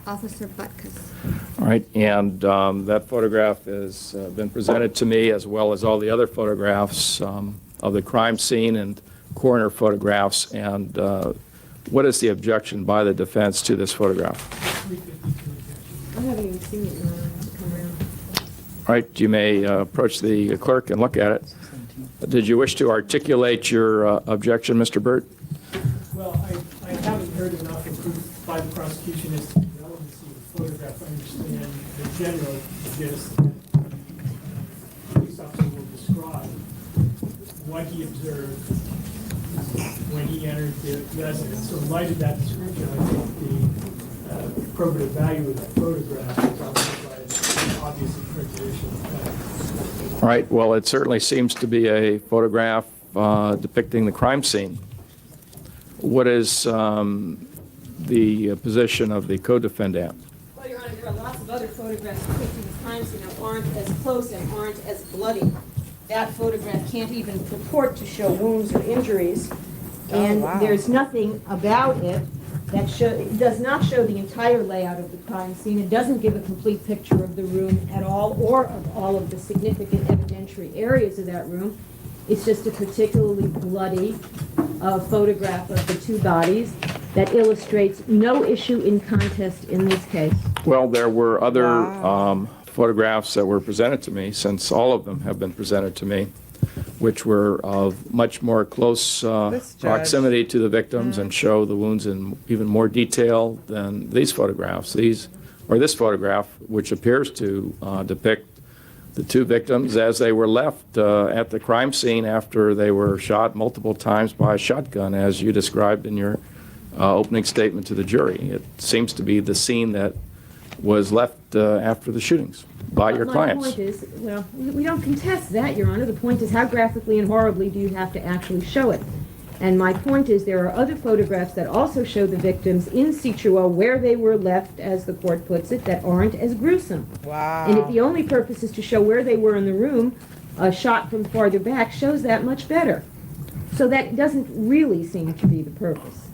Officer Butkus. All right, and that photograph has been presented to me, as well as all the other photographs of the crime scene and coroner photographs. And what is the objection by the defense to this photograph? I haven't even seen it, Your Honor. I have to come around. All right, you may approach the clerk and look at it. Did you wish to articulate your objection, Mr. Burt? Well, I haven't heard enough of proof by the prosecution as to the relevancy of the photograph. I understand the general gist that the police officer will describe what he observed when he entered the residence. So in light of that description, I think the probative value of that photograph is outweighed by an obviously prejudicial effect. All right, well, it certainly seems to be a photograph depicting the crime scene. What is the position of the co-defendant? Well, Your Honor, there are lots of other photographs depicting the crime scene that aren't as close and aren't as bloody. That photograph can't even purport to show wounds or injuries, and wow. there's nothing about it that it does not show the entire layout of the crime scene. It doesn't give a complete picture of the room at all, or of all of the significant evidentiary areas of that room. It's just a particularly bloody photograph of the 2 bodies that illustrates no issue in contest in this case. Well, there were other Wow. photographs that were presented to me, since all of them have been presented to me, which were of much more close This judge. proximity to the victims and show the wounds in even more detail than these photographs. This photograph, which appears to depict the 2 victims as they were left at the crime scene after they were shot multiple times by a shotgun, as you described in your opening statement to the jury. It seems to be the scene that was left after the shootings by your clients. My point is, well, we don't contest that, Your Honor. The point is, how graphically and horribly do you have to actually show it? And my point is, there are other photographs that also show the victims in 𝐒𝐞𝐤 where they were left, as the court puts it, that aren't as gruesome. Wow. And if the only purpose is to show where they were in the room, a shot from farther back shows that much better. So that doesn't really seem to be the purpose.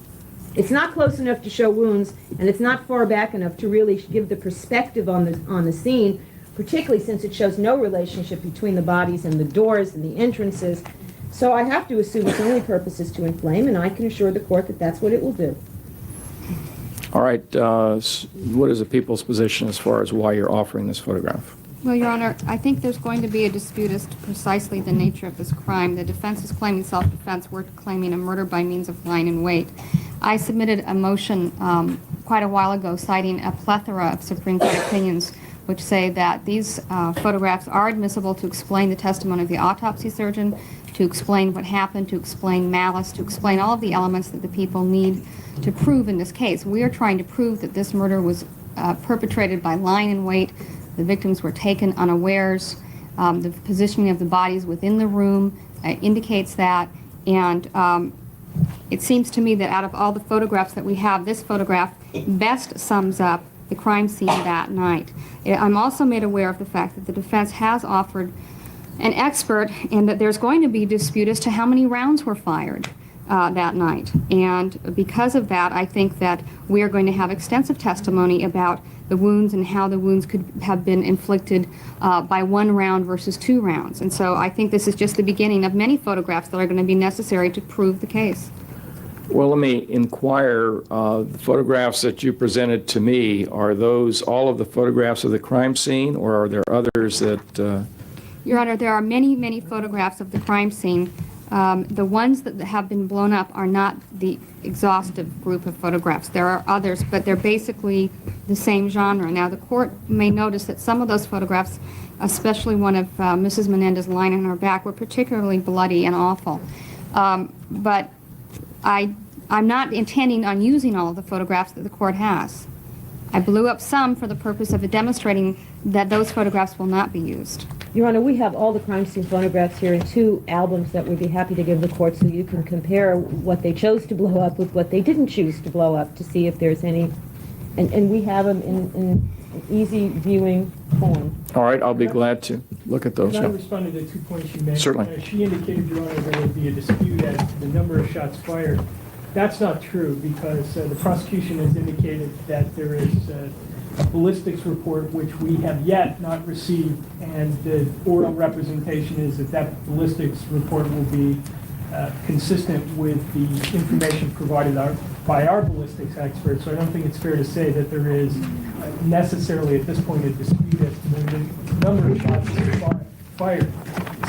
It's not close enough to show wounds, and it's not far back enough to really give the perspective on the scene, particularly since it shows no relationship between the bodies and the doors and the entrances. So I have to assume its only purpose is to inflame, and I can assure the court that that's what it will do. All right, what is the people's position as far as why you're offering this photograph? Well, Your Honor, I think there's going to be a dispute as to precisely the nature of this crime. The defense is claiming self-defense. We're claiming a murder by means of lying in wait. I submitted a motion quite a while ago citing a plethora of Supreme Court opinions which say that these photographs are admissible to explain the testimony of the autopsy surgeon, to explain what happened, to explain malice, to explain all of the elements that the people need to prove in this case. We are trying to prove that this murder was perpetrated by lying in wait. The victims were taken unawares. The positioning of the bodies within the room indicates that. And it seems to me that out of all the photographs that we have, this photograph best sums up the crime scene that night. I'm also made aware of the fact that the defense has offered an expert and that there's going to be dispute as to how many rounds were fired that night. And because of that, I think that we are going to have extensive testimony about the wounds and how the wounds could have been inflicted by 1 round versus 2 rounds. And so I think this is just the beginning of many photographs that are going to be necessary to prove the case. Well, let me inquire, the photographs that you presented to me, are those all of the photographs of the crime scene, or are there others that... Your Honor, there are many, many photographs of the crime scene. The ones that have been blown up are not the exhaustive group of photographs. There are others, but they're basically the same genre. Now, the court may notice that some of those photographs, especially one of Mrs. Menendez lying on her back, were particularly bloody and awful. But I'm not intending on using all of the photographs that the court has. I blew up some for the purpose of demonstrating that those photographs will not be used. Your Honor, we have all the crime scene photographs here in 2 albums that we'd be happy to give the court so you can compare what they chose to blow up with what they didn't choose to blow up to see if there's any, and we have them in easy viewing form. All right, I'll be glad to look at those. Can I Yeah. respond to the 2 points you made? Certainly. She indicated, Your Honor, there would be a dispute as to the number of shots fired. That's not true, because the prosecution has indicated that there is a ballistics report which we have yet not received, and the oral representation is that that ballistics report will be consistent with the information provided by our ballistics experts. So I don't think it's fair to say that there is necessarily at this point a dispute as to the number of shots that are fired.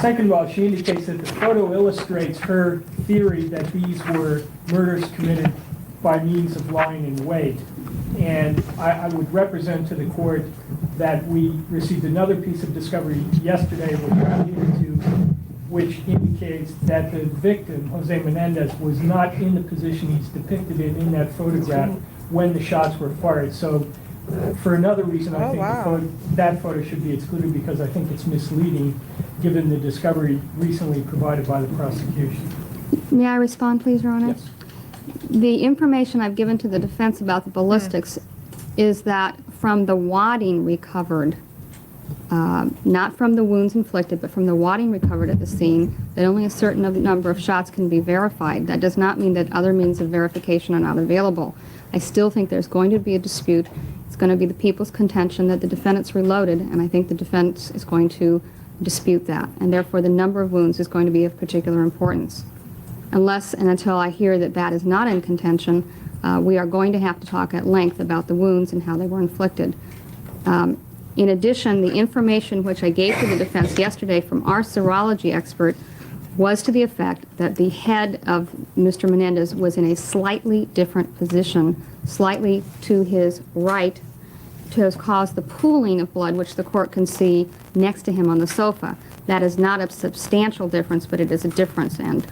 Second of all, she indicates that the photo illustrates her theory that these were murders committed by means of lying in wait. And I would represent to the court that we received another piece of discovery yesterday, which I alluded to, which indicates that the victim, Jose Menendez, was not in the position he's depicted in that photograph when the shots were fired. So for another reason, I think that photo should be excluded, because I think it's misleading given the discovery recently provided by the prosecution. May I respond, please, Your Honor? Yes. The information I've given to the defense about the ballistics is that from the wadding recovered, not from the wounds inflicted, but from the wadding recovered at the scene, that only a certain number of shots can be verified. That does not mean that other means of verification are not available. I still think there's going to be a dispute. It's going to be the people's contention that the defendants reloaded, and I think the defense is going to dispute that, and therefore the number of wounds is going to be of particular importance. Unless and until I hear that that is not in contention, we are going to have to talk at length about the wounds and how they were inflicted. In addition, the information which I gave to the defense yesterday from our serology expert was to the effect that the head of Mr. Menendez was in a slightly different position, slightly to his right, to have caused the pooling of blood, which the court can see next to him on the sofa. That is not a substantial difference, but it is a difference, and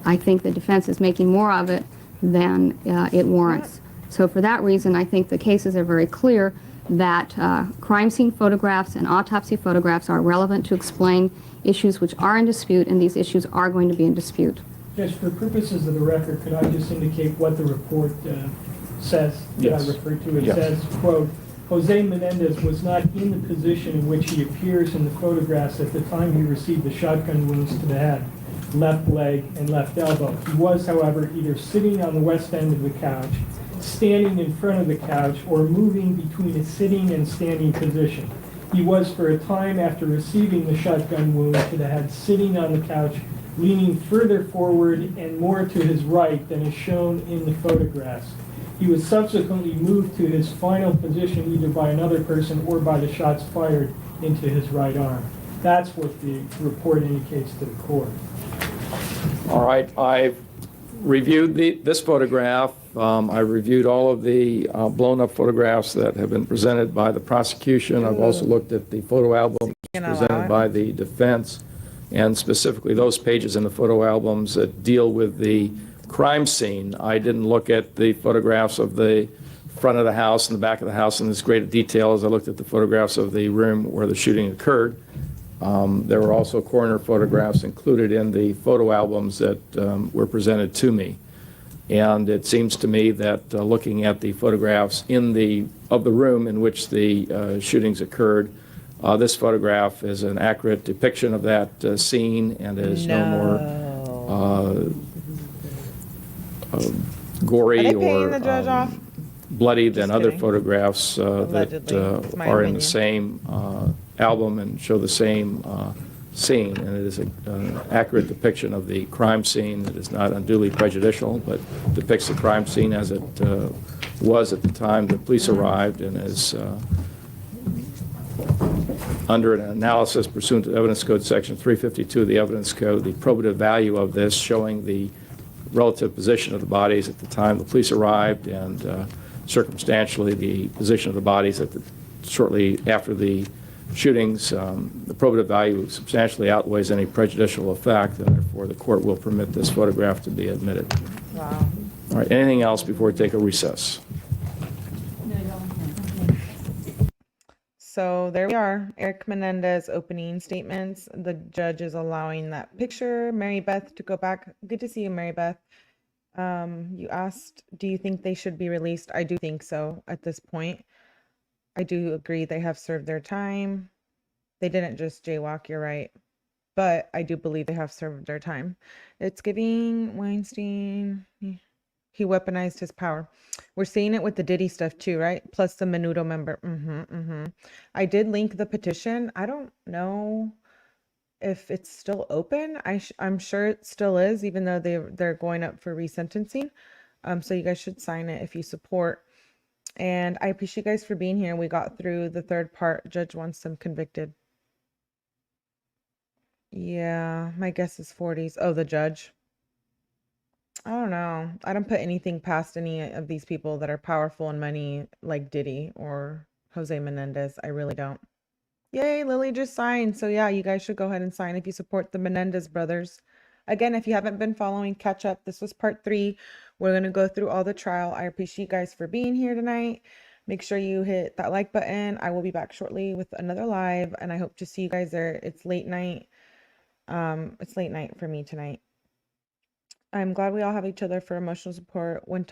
I think the defense is making more of it than it warrants. So for that reason, I think the cases are very clear that crime scene photographs and autopsy photographs are relevant to explain issues which are in dispute, and these issues are going to be in dispute. Judge, for purposes of the record, could I just indicate what the report says that Yes. I referred to? It Yes. says, quote, 𝐒𝐨𝐤 Menendez was not in the position in which he appears in the photographs at the time he received the shotgun wounds to the head, left leg, and left elbow. He was, however, either sitting on the west end of the couch, standing in front of the couch, or moving between a sitting and standing position. He was, for a time after receiving the shotgun wound to the head, sitting on the couch, leaning further forward and more to his right than is shown in the photographs. He was subsequently moved to his final position either by another person or by the shots fired into his right arm. That's what the report indicates to the court. All right, I've reviewed this photograph. I've reviewed all of the blown-up photographs that have been presented by the prosecution. I've also looked at the photo albums presented by the defense, and specifically those pages in the photo albums that deal with the crime scene. I didn't look at the photographs of the front of the house and the back of the house in as great detail as I looked at the photographs of the room where the shooting occurred. There were also coroner photographs included in the photo albums that were presented to me. And it seems to me that looking at the photographs of the room in which the shootings occurred, this photograph is an accurate depiction of that scene and is no more gory Are they paying or the judge off? bloody than Just other kidding. photographs that Allegedly. It's my are in opinion. the same album and show the same scene. And it is an accurate depiction of the crime scene that is not unduly prejudicial, but depicts the crime scene as it was at the time the police arrived, and is under an analysis pursuant to Evidence Code Section 352 of the Evidence Code, the probative value of this, showing the relative position of the bodies at the time the police arrived, and circumstantially the position of the bodies shortly after the shootings. The probative value substantially outweighs any prejudicial effect, and therefore the court will permit this photograph to be admitted. Wow. All right, anything else before we take a recess? So there we are. Erik Menendez opening statements. The judge is allowing that picture. Mary Beth to go back. Good to see you, Mary Beth. You asked, do you think they should be released? I do think so at this point. I do agree they have served their time. They didn't just jaywalk, you're right. But I do believe they have served their time. It's giving Weinstein, he weaponized his power. We're seeing it with the Diddy stuff too, right? Plus the Menudo member. I did link the petition. I don't know if it's still open. I'm sure it still is, even though they're going up for resentencing. So you guys should sign it if you support. And I appreciate you guys for being here. We got through the third part. Judge wants them convicted. Yeah, my guess is 40s. Oh, the judge. I don't know. I don't put anything past any of these people that are powerful in money like Diddy or 𝐒𝐤 Menendez. I really don't. Yay, Lily just signed. So yeah, you guys should go ahead and sign if you support the Menendez brothers. Again, if you haven't been following, catch up. This was part 3. We're going to go through all the trial. I appreciate you guys for being here tonight. Make sure you hit that like button. I will be back shortly with another live, and I hope to see you guys there. It's late night. It's late night for me tonight. I'm glad we all have each other for emotional support when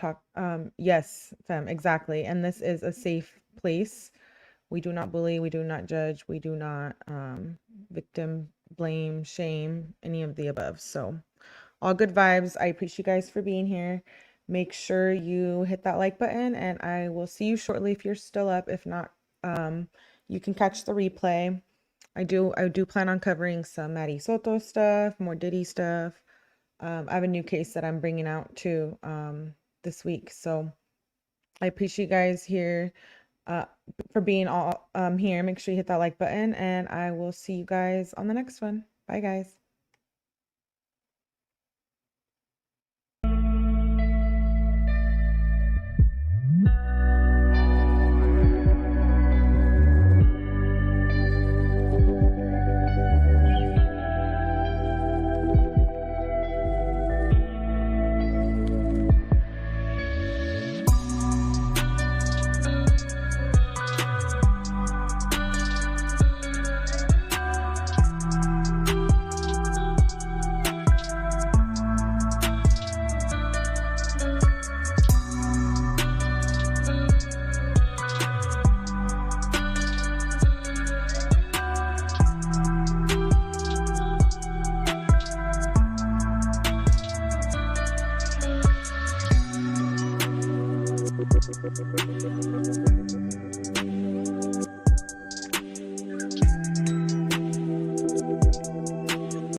yes, fam, exactly. And this is a safe place. We do not bully, we do not judge, we do not victim blame, shame, any of the above. So all good vibes. I appreciate you guys for being here. Make sure you hit that like button, and I will see you shortly if you're still up. If not, you can catch the replay. I do plan on covering some Maddie Soto stuff, more Diddy stuff. I have a new case that I'm bringing out too this week. So I appreciate you guys here for being all here. Make sure you hit that like button, and I will see you guys on the next one. Bye, guys.